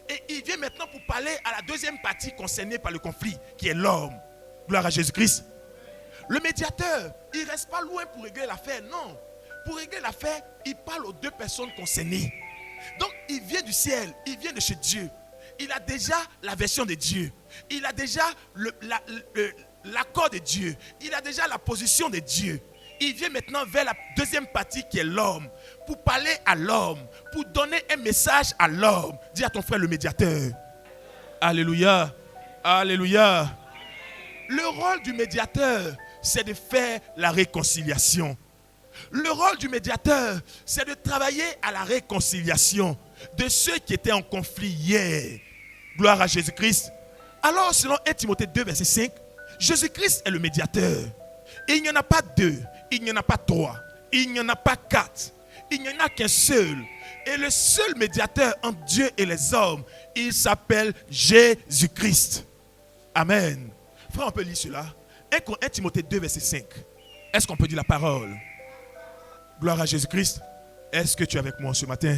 Et il vient maintenant pour parler à la deuxième partie concernée par le conflit, qui est l'homme. Gloire à Jésus-Christ. Le médiateur, il ne reste pas loin pour régler l'affaire. Non. Pour régler l'affaire, il parle aux deux personnes concernées. Donc, il vient du ciel, il vient de chez Dieu. Il a déjà la version de Dieu. Il a déjà l'accord de Dieu. Il a déjà la position de Dieu. Il vient maintenant vers la deuxième partie qui est l'homme. Pour parler à l'homme. Pour donner un message à l'homme. Dis à ton frère le médiateur. Alléluia. Alléluia. Le rôle du médiateur, c'est de faire la réconciliation. Le rôle du médiateur, c'est de travailler à la réconciliation de ceux qui étaient en conflit hier. Gloire à Jésus-Christ. Alors, selon 1 Timothée 2, verset 5, Jésus-Christ est le médiateur. Et il n'y en a pas deux, il n'y en a pas trois, il n'y en a pas quatre, il n'y en a qu'un seul. Et le seul médiateur entre Dieu et les hommes, il s'appelle Jésus-Christ. Amen. Frère, on peut lire cela. 1 Timothée 2, verset 5. Est-ce qu'on peut dire la parole? Gloire à Jésus-Christ. Est-ce que tu es avec moi ce matin?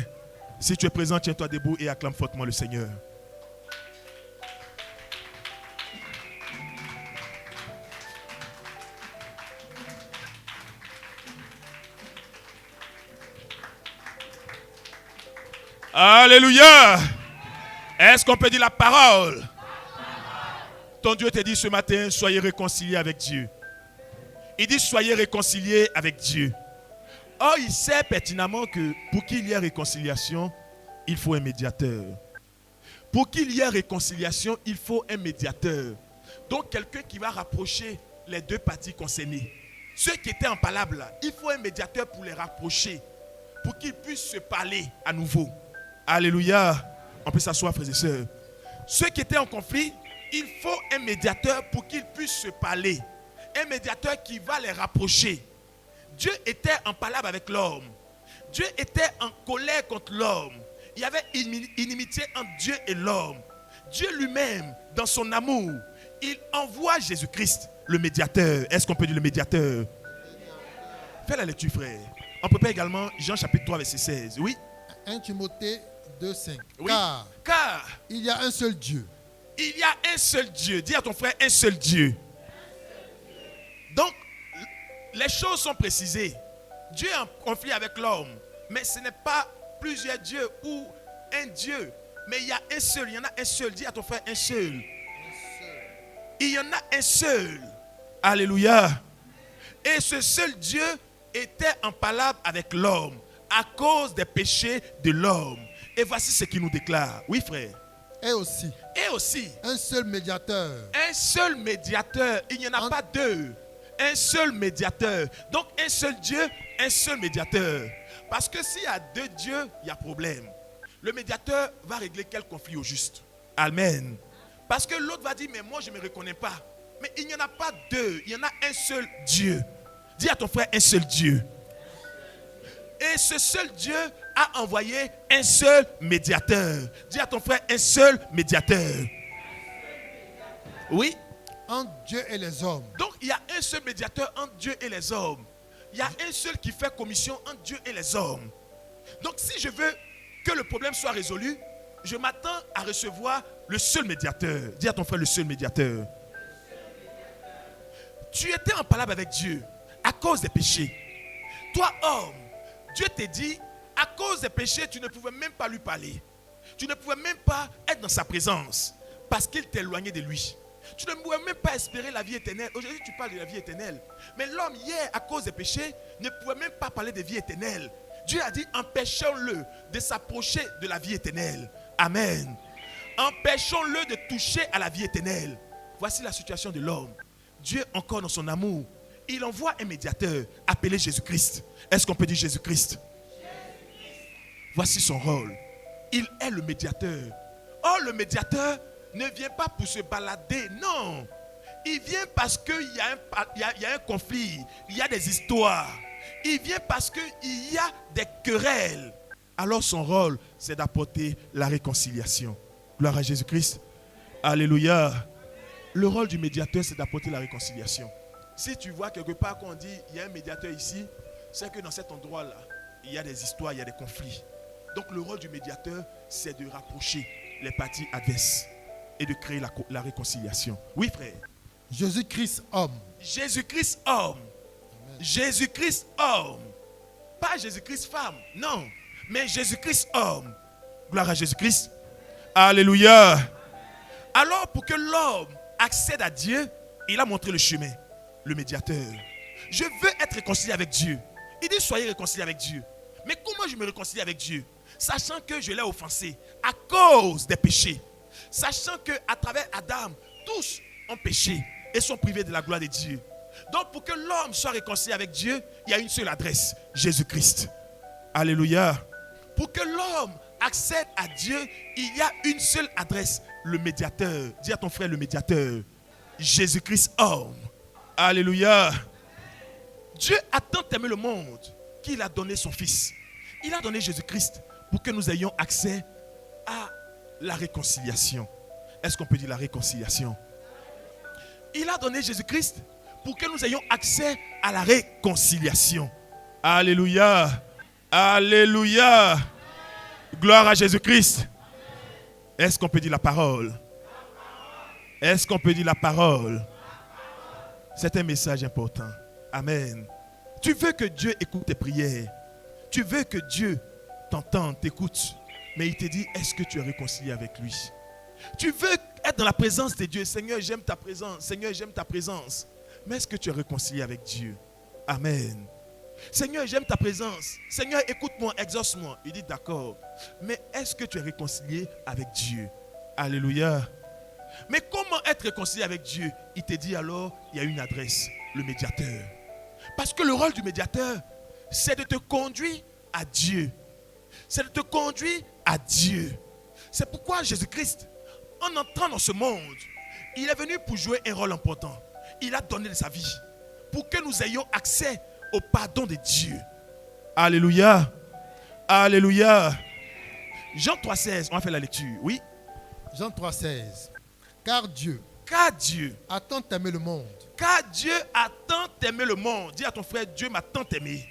Si tu es présent, tiens-toi debout et acclame fortement le Seigneur. Alléluia. Est-ce qu'on peut dire la parole? Ton Dieu te dit ce matin, soyez réconciliés avec Dieu. Il dit, soyez réconciliés avec Dieu. Or, il sait pertinemment que pour qu'il y ait réconciliation, il faut un médiateur. Pour qu'il y ait réconciliation, il faut un médiateur. Donc, quelqu'un qui va rapprocher les deux parties concernées. Ceux qui étaient en palabre là, il faut un médiateur pour les rapprocher, pour qu'ils puissent se parler à nouveau. Alléluia. On peut s'asseoir, frères et sœurs. Ceux qui étaient en conflit, il faut un médiateur pour qu'ils puissent se parler. Un médiateur qui va les rapprocher. Dieu était en palabre avec l'homme. Dieu était en colère contre l'homme. Il y avait une inimitié entre Dieu et l'homme. Dieu lui-même, dans son amour, il envoie Jésus-Christ, le médiateur. Est-ce qu'on peut dire le médiateur? Fais la lecture, frère. On peut pas également Jean chapitre 3, verset 16. Oui. 1 Timothée 2, 5. Oui. Car il y a un seul Dieu. Il y a un seul Dieu. Dis à ton frère, un seul Dieu. Donc, les choses sont précisées. Dieu est en conflit avec l'homme. Mais ce n'est pas plusieurs dieux ou un Dieu. Mais il y a un seul. Il y en a un seul. Dis à ton frère, un seul. Il y en a un seul. Alléluia. Et ce seul Dieu était en palabre avec l'homme à cause des péchés de l'homme. Et voici ce qu'il nous déclare. Oui, frère. Et aussi. Un seul médiateur. Un seul médiateur. Il n'y en a pas deux. Un seul médiateur. Donc un seul Dieu, un seul médiateur. Parce que s'il y a deux dieux, il y a problème. Le médiateur va régler quel conflit au juste? Amen. Parce que l'autre va dire, mais moi je ne me reconnais pas. Mais il n'y en a pas deux. Il y en a un seul Dieu. Dis à ton frère, un seul Dieu. Et ce seul Dieu a envoyé un seul médiateur. Dis à ton frère, un seul médiateur. Oui. Entre Dieu et les hommes. Donc il y a un seul médiateur entre Dieu et les hommes. Il y a un seul qui fait commission entre Dieu et les hommes. Donc si je veux que le problème soit résolu, je m'attends à recevoir le seul médiateur. Dis à ton frère, le seul médiateur. Tu étais en palabre avec Dieu à cause des péchés. Toi, homme, Dieu t'a dit, à cause des péchés, tu ne pouvais même pas lui parler. Tu ne pouvais même pas être dans sa présence parce qu'il t'éloignait de lui. Tu ne pouvais même pas espérer la vie éternelle. Aujourd'hui, tu parles de la vie éternelle. Mais l'homme, hier, à cause des péchés, ne pouvait même pas parler de vie éternelle. Dieu a dit, empêchons-le de s'approcher de la vie éternelle. Amen. Empêchons-le de toucher à la vie éternelle. Voici la situation de l'homme. Dieu, encore dans son amour, il envoie un médiateur appelé Jésus-Christ. Est-ce qu'on peut dire Jésus-Christ? Voici son rôle. Il est le médiateur. Or, le médiateur ne vient pas pour se balader, non. Il vient parce qu'il y a un conflit, il y a des histoires. Il vient parce qu'il y a des querelles. Alors son rôle, c'est d'apporter la réconciliation. Gloire à Jésus-Christ. Alléluia. Le rôle du médiateur, c'est d'apporter la réconciliation. Si tu vois quelque part qu'on dit, il y a un médiateur ici, c'est que dans cet endroit-là, il y a des histoires, il y a des conflits. Donc le rôle du médiateur, c'est de rapprocher les parties adverses et de créer la réconciliation. Oui, frère. Jésus-Christ homme. Jésus-Christ homme. Jésus-Christ homme. Pas Jésus-Christ femme, non. Mais Jésus-Christ homme. Gloire à Jésus-Christ. Alléluia. Alors pour que l'homme accède à Dieu, il a montré le chemin, le médiateur. Je veux être réconcilié avec Dieu. Il dit soyez réconciliés avec Dieu. Mais comment je me réconcilie avec Dieu? Sachant que je l'ai offensé à cause des péchés. Sachant qu'à travers Adam, tous ont péché et sont privés de la gloire de Dieu. Donc pour que l'homme soit réconcilié avec Dieu, il y a une seule adresse, Jésus-Christ. Alléluia. Pour que l'homme accède à Dieu, il y a une seule adresse, le médiateur. Dis à ton frère le médiateur. Jésus-Christ homme. Alléluia. Dieu a tant aimé le monde qu'il a donné son Fils. Il a donné Jésus-Christ pour que nous ayons accès à la réconciliation. Est-ce qu'on peut dire la réconciliation? Il a donné Jésus-Christ pour que nous ayons accès à la réconciliation. Alléluia. Alléluia. Gloire à Jésus-Christ. Est-ce qu'on peut dire la parole? Est-ce qu'on peut dire la parole? C'est un message important. Amen. Tu veux que Dieu écoute tes prières. Tu veux que Dieu t'entende, t'écoute. Mais il te dit, est-ce que tu es réconcilié avec lui? Tu veux être dans la présence de Dieu. Seigneur, j'aime ta présence. Seigneur, j'aime ta présence. Mais est-ce que tu es réconcilié avec Dieu? Amen. Seigneur, j'aime ta présence. Seigneur, écoute-moi, exauce-moi. Il dit, d'accord. Mais est-ce que tu es réconcilié avec Dieu? Alléluia. Mais comment être réconcilié avec Dieu? Il te dit alors, il y a une adresse, le médiateur. Parce que le rôle du médiateur, c'est de te conduire à Dieu. C'est de te conduire à Dieu. C'est pourquoi Jésus-Christ, en entrant dans ce monde, il est venu pour jouer un rôle important. Il a donné sa vie pour que nous ayons accès au pardon de Dieu. Alléluia. Alléluia. Jean 3,16, on va faire la lecture. Oui. Jean 3,16. Car Dieu a tant aimé le monde. Car Dieu a tant aimé le monde. Dis à ton frère, Dieu m'a tant aimé.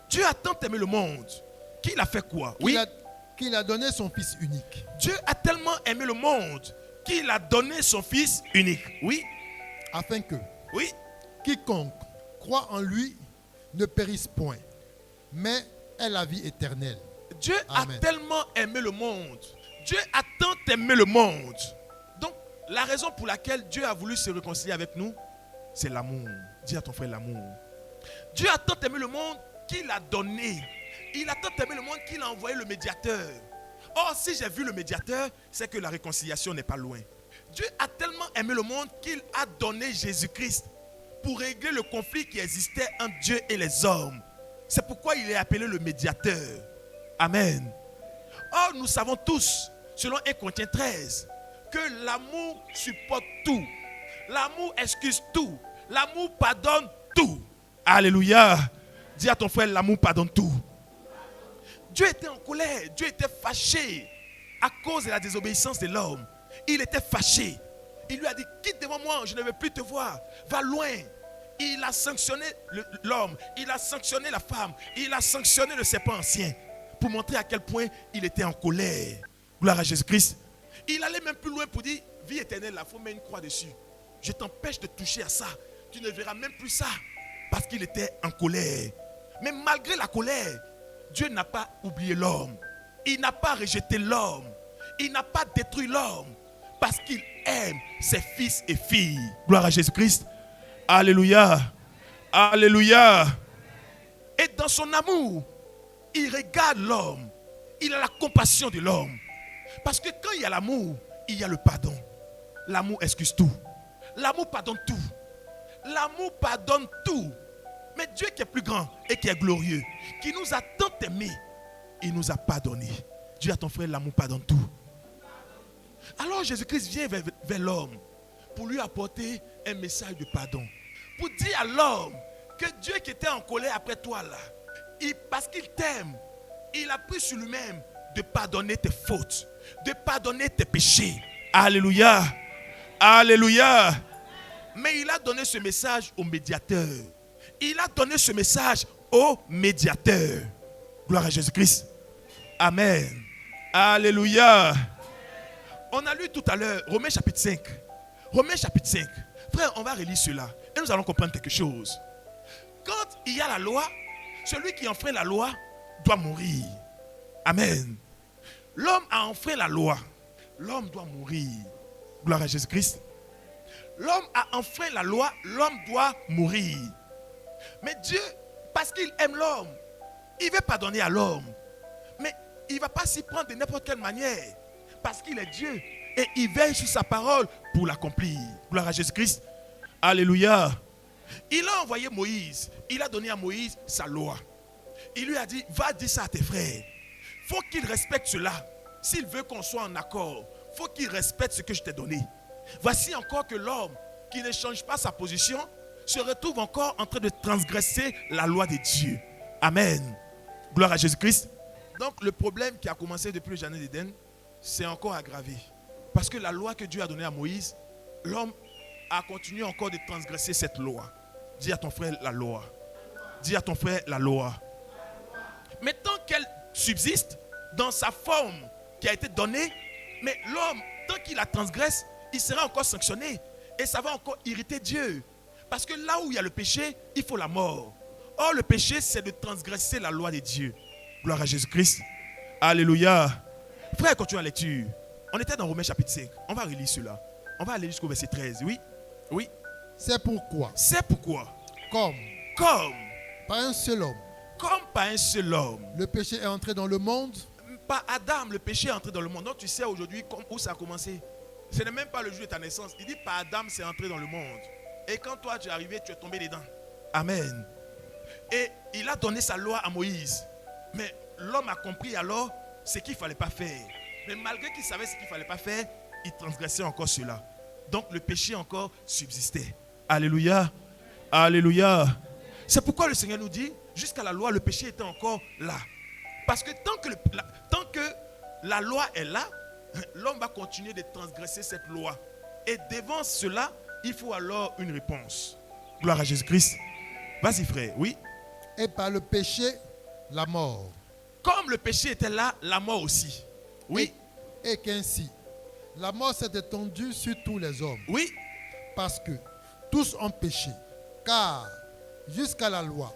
Dieu a tant aimé le monde qu'il a fait quoi? Oui. Qu'il a donné son Fils unique. Dieu a tellement aimé le monde qu'il a donné son Fils unique. Oui. Afin que oui. Quiconque croit en lui ne périsse point, mais ait la vie éternelle. Dieu Amen. a tellement aimé le monde. Dieu a tant aimé le monde. Donc, la raison pour laquelle Dieu a voulu se réconcilier avec nous, c'est l'amour. Dis à ton frère l'amour. Dieu a tant aimé le monde qu'il a donné. Il a tant aimé le monde qu'il a envoyé le médiateur. Or, si j'ai vu le médiateur, c'est que la réconciliation n'est pas loin. Dieu a tellement aimé le monde qu'il a donné Jésus-Christ pour régler le conflit qui existait entre Dieu et les hommes. C'est pourquoi il est appelé le médiateur. Amen. Or, nous savons tous, selon 1 Corinthiens 13, que l'amour supporte tout. L'amour excuse tout. L'amour pardonne tout. Alléluia. Dis à ton frère, l'amour pardonne tout. Dieu était en colère. Dieu était fâché à cause de la désobéissance de l'homme. Il était fâché. Il lui a dit, quitte devant moi, je ne veux plus te voir. Va loin. Il a sanctionné l'homme. Il a sanctionné la femme. Il a sanctionné le serpent ancien pour montrer à quel point il était en colère. Gloire à Jésus-Christ. Il allait même plus loin pour dire, vie éternelle, il faut mettre une croix dessus. Je t'empêche de toucher à ça. Tu ne verras même plus ça. Parce qu'il était en colère. Mais malgré la colère, Dieu n'a pas oublié l'homme. Il n'a pas rejeté l'homme. Il n'a pas détruit l'homme. Parce qu'il aime ses fils et filles. Gloire à Jésus-Christ. Alléluia. Alléluia. Et dans son amour, il regarde l'homme. Il a la compassion de l'homme. Parce que quand il y a l'amour, il y a le pardon. L'amour excuse tout. L'amour pardonne tout. L'amour pardonne tout. Mais Dieu qui est plus grand et qui est glorieux, qui nous a tant aimés, il nous a pardonné. Dis à ton frère, l'amour pardonne tout. Alors Jésus-Christ vient vers l'homme pour lui apporter un message de pardon. Pour dire à l'homme que Dieu qui était en colère après toi là, parce qu'il t'aime, il a pris sur lui-même de pardonner tes fautes, de pardonner tes péchés. Alléluia. Alléluia. Mais il a donné ce message au médiateur. Il a donné ce message au médiateur. Gloire à Jésus-Christ. Amen. Alléluia. On a lu tout à l'heure Romains chapitre 5. Romains chapitre 5. Frère, on va relire cela et nous allons comprendre quelque chose. Quand il y a la loi, celui qui enfreint la loi doit mourir. Amen. L'homme a enfreint la loi. L'homme doit mourir. Gloire à Jésus-Christ. L'homme a enfreint la loi. L'homme doit mourir. Mais Dieu, parce qu'il aime l'homme, il veut pardonner à l'homme. Mais il ne va pas s'y prendre de n'importe quelle manière. Parce qu'il est Dieu. Et il veille sur sa parole pour l'accomplir. Gloire à Jésus-Christ. Alléluia. Il a envoyé Moïse. Il a donné à Moïse sa loi. Il lui a dit, va dire ça à tes frères. Il faut qu'ils respectent cela. S'il veut qu'on soit en accord, il faut qu'ils respectent ce que je t'ai donné. Voici encore que l'homme qui ne change pas sa position se retrouve encore en train de transgresser la loi de Dieu. Amen. Gloire à Jésus-Christ. Donc le problème qui a commencé depuis le jardin d'Éden, c'est encore aggravé. Parce que la loi que Dieu a donnée à Moïse, l'homme a continué encore de transgresser cette loi. Dis à ton frère la loi. Dis à ton frère la loi. Mais tant qu'elle subsiste dans sa forme qui a été donnée, mais l'homme, tant qu'il la transgresse, il sera encore sanctionné. Et ça va encore irriter Dieu. Parce que là où il y a le péché, il faut la mort. Or, le péché, c'est de transgresser la loi de Dieu. Gloire à Jésus-Christ. Alléluia. Frère, continue la lecture. On était dans Romains chapitre 5. On va relire cela. On va aller jusqu'au verset 13. Oui. Oui. C'est pourquoi, Comme par un seul homme, par un seul homme, le péché est entré dans le monde, par Adam, le péché est entré dans le monde. Donc tu sais aujourd'hui où ça a commencé. Ce n'est même pas le jour de ta naissance. Il dit par Adam, c'est entré dans le monde. Et quand toi tu es arrivé, tu es tombé dedans. Amen. Et il a donné sa loi à Moïse. Mais l'homme a compris alors ce qu'il ne fallait pas faire. Mais malgré qu'il savait ce qu'il ne fallait pas faire, il transgressait encore cela. Donc le péché encore subsistait. Alléluia. Alléluia. C'est pourquoi le Seigneur nous dit, jusqu'à la loi, le péché était encore là. Parce que tant que la loi est là, l'homme va continuer de transgresser cette loi. Et devant cela, il faut alors une réponse. Gloire à Jésus-Christ. Vas-y frère, oui. et par le péché, la mort. Comme le péché était là, la mort aussi. Oui. Et qu'ainsi, la mort s'est étendue sur tous les hommes. Oui. Parce que tous ont péché. Car jusqu'à la loi,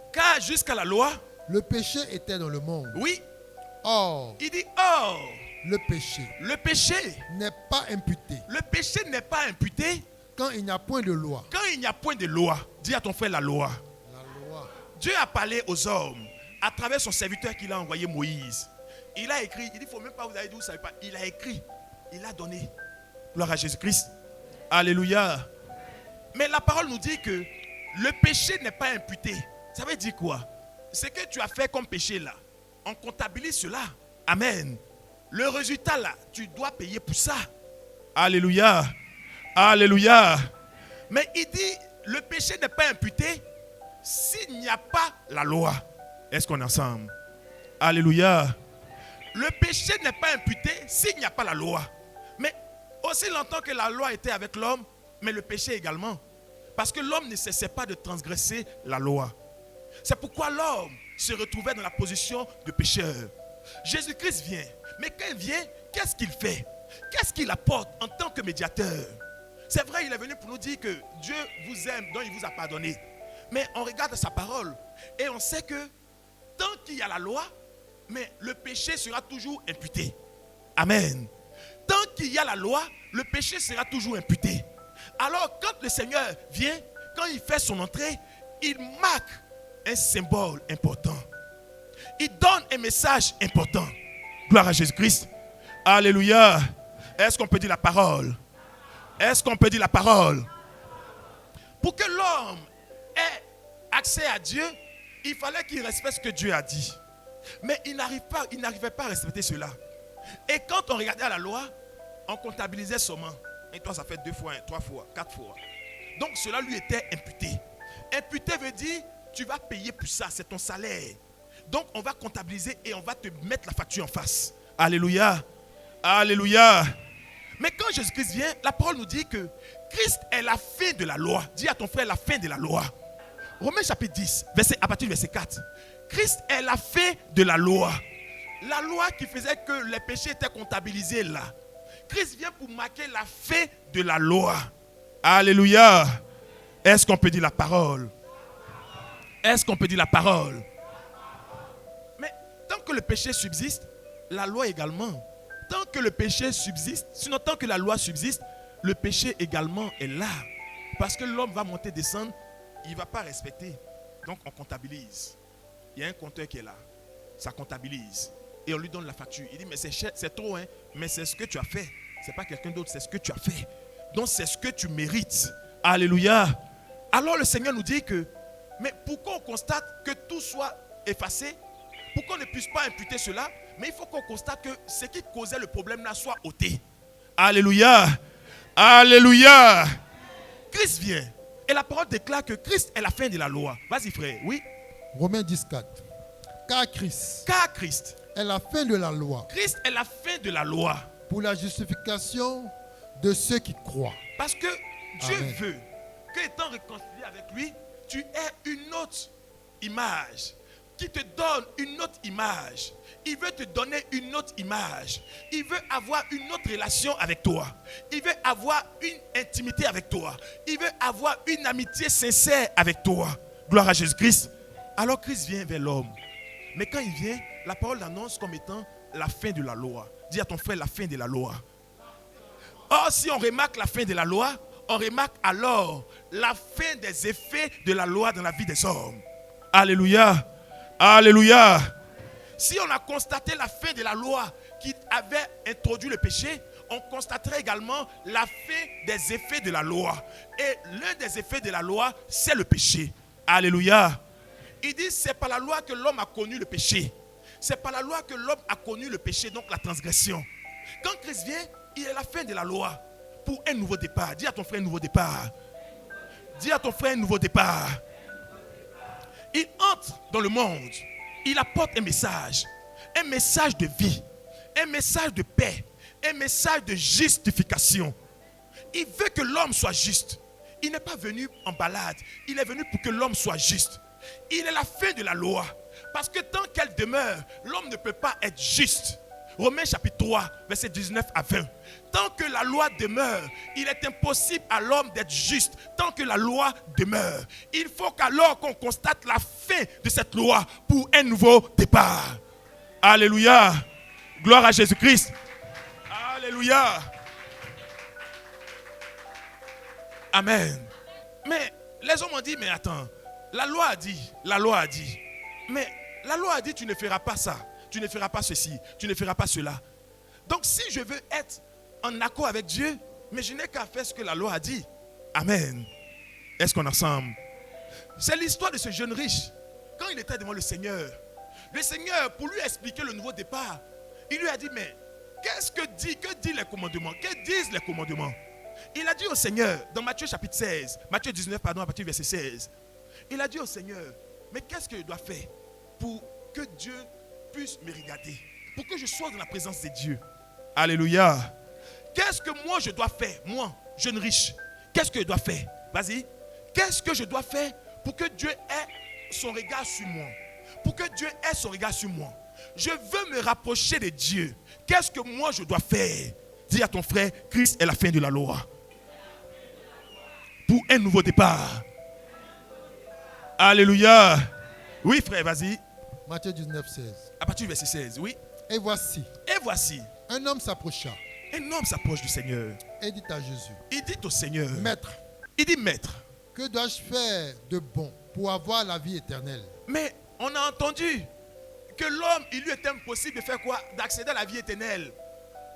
le péché était dans le monde. Oui. Or, Il dit, or, le péché n'est pas imputé. Le péché n'est pas imputé Quand il n'y a point de loi. quand il n'y a point de loi. Dis à ton frère la loi. La loi. Dieu a parlé aux hommes à travers son serviteur qu'il a envoyé Moïse. Il a écrit, il dit, il ne faut même pas vous aller d'où vous ne savez pas. Il a écrit, il a donné. Gloire à Jésus-Christ. Alléluia. Mais la parole nous dit que le péché n'est pas imputé. Ça veut dire quoi? Ce que tu as fait comme péché là, on comptabilise cela. Amen. Le résultat là, tu dois payer pour ça. Alléluia. Alléluia. Mais il dit, le péché n'est pas imputé s'il n'y a pas la loi. Est-ce qu'on est ensemble? Alléluia. Le péché n'est pas imputé s'il n'y a pas la loi. Mais aussi longtemps que la loi était avec l'homme, mais le péché également. Parce que l'homme ne cessait pas de transgresser la loi. C'est pourquoi l'homme se retrouvait dans la position de pécheur. Jésus-Christ vient. Mais quand il vient, qu'est-ce qu'il fait? Qu'est-ce qu'il apporte en tant que médiateur? C'est vrai, il est venu pour nous dire que Dieu vous aime, donc il vous a pardonné. Mais on regarde sa parole et on sait que tant qu'il y a la loi, mais le péché sera toujours imputé. Amen. Tant qu'il y a la loi, le péché sera toujours imputé. Alors quand le Seigneur vient, quand il fait son entrée, il marque un symbole important. Il donne un message important. Gloire à Jésus-Christ. Alléluia. Est-ce qu'on peut dire la parole? Est-ce qu'on peut dire la parole? Pour que l'homme ait accès à Dieu, il fallait qu'il respecte ce que Dieu a dit. Mais il n'arrivait pas à respecter cela. Et quand on regardait à la loi, on comptabilisait seulement. Et toi, ça fait 2 fois, 3 fois, 4 fois. Donc cela lui était imputé. Imputé veut dire, tu vas payer pour ça, c'est ton salaire. Donc on va comptabiliser et on va te mettre la facture en face. Alléluia. Alléluia. Mais quand Jésus-Christ vient, la parole nous dit que Christ est la fin de la loi. Dis à ton frère la fin de la loi. Romains chapitre 10, à partir du verset 4. Christ est la fin de la loi. La loi qui faisait que les péchés étaient comptabilisés là. Christ vient pour marquer la fin de la loi. Alléluia. Est-ce qu'on peut dire la parole? Est-ce qu'on peut dire la parole? Mais tant que le péché subsiste, la loi également. Tant que le péché subsiste, sinon tant que la loi subsiste, le péché également est là. Parce que l'homme va monter, descendre, il ne va pas respecter. Donc on comptabilise. Il y a un compteur qui est là. Ça comptabilise. Et on lui donne la facture. Il dit, mais c'est cher, c'est trop, hein. Mais c'est ce que tu as fait. Ce n'est pas quelqu'un d'autre, c'est ce que tu as fait. Donc c'est ce que tu mérites. Alléluia. Alors le Seigneur nous dit que, mais pourquoi on constate que tout soit effacé? Pourquoi on ne puisse pas imputer cela? Mais il faut qu'on constate que ce qui causait le problème là soit ôté. Alléluia. Alléluia. Christ vient. Et la parole déclare que Christ est la fin de la loi. Vas-y frère, oui. Romains 10, 4. Car Christ est la fin de la loi. Christ est la fin de la loi. Pour la justification de ceux qui croient. Parce que Dieu Amen. veut qu'étant réconcilié avec lui, tu aies une autre image. Qui te donne une autre image. Il veut te donner une autre image. Il veut avoir une autre relation avec toi. Il veut avoir une intimité avec toi. Il veut avoir une amitié sincère avec toi. Gloire à Jésus-Christ. Alors Christ vient vers l'homme. Mais quand il vient, la parole l'annonce comme étant la fin de la loi. Dis à ton frère la fin de la loi. Or, si on remarque la fin de la loi, on remarque alors la fin des effets de la loi dans la vie des hommes. Alléluia. Alléluia. Si on a constaté la fin de la loi qui avait introduit le péché, on constaterait également la fin des effets de la loi. Et l'un des effets de la loi, c'est le péché. Alléluia. Il dit, c'est par la loi que l'homme a connu le péché. C'est par la loi que l'homme a connu le péché, donc la transgression. Quand Christ vient, il est la fin de la loi pour un nouveau départ. Dis à ton frère un nouveau départ. Dis à ton frère un nouveau départ. Il entre dans le monde. Il apporte un message de vie, un message de paix, un message de justification. Il veut que l'homme soit juste. Il n'est pas venu en balade. Il est venu pour que l'homme soit juste. Il est la fin de la loi. Parce que tant qu'elle demeure, l'homme ne peut pas être juste. Romains chapitre 3, verset 19 à 20. Tant que la loi demeure, il est impossible à l'homme d'être juste. Tant que la loi demeure, il faut qu'alors qu'on constate la fin de cette loi pour un nouveau départ. Alléluia. Gloire à Jésus-Christ. Alléluia. Amen. Mais les hommes ont dit, mais attends, la loi a dit. Mais la loi a dit, tu ne feras pas ça. Tu ne feras pas ceci, tu ne feras pas cela. Donc si je veux être en accord avec Dieu, mais je n'ai qu'à faire ce que la loi a dit. Amen. Est-ce qu'on est ensemble? C'est l'histoire de ce jeune riche. Quand il était devant le Seigneur, pour lui expliquer le nouveau départ, il lui a dit, mais que disent les commandements? Que disent les commandements? Il a dit au Seigneur, dans Matthieu chapitre 16, Matthieu 19, pardon, à partir du verset 16, il a dit au Seigneur, mais qu'est-ce que je dois faire pour que Dieu puisse me regarder, pour que je sois dans la présence de Dieu? Alléluia. Qu'est-ce que moi je dois faire, moi, jeune riche? Qu'est-ce que je dois faire? Vas-y. Qu'est-ce que je dois faire pour que Dieu ait son regard sur moi? Pour que Dieu ait son regard sur moi. Je veux me rapprocher de Dieu. Qu'est-ce que moi je dois faire? Dis à ton frère, Christ est la fin de la loi. Pour un nouveau départ. Alléluia. Oui frère, vas-y. Matthieu 19, 16. À partir du verset 16, oui. Et voici, un homme s'approcha du Seigneur. et dit à Jésus, Il dit au Seigneur, Maître, que dois-je faire de bon pour avoir la vie éternelle? Mais on a entendu que l'homme, il lui était impossible de faire quoi? D'accéder à la vie éternelle.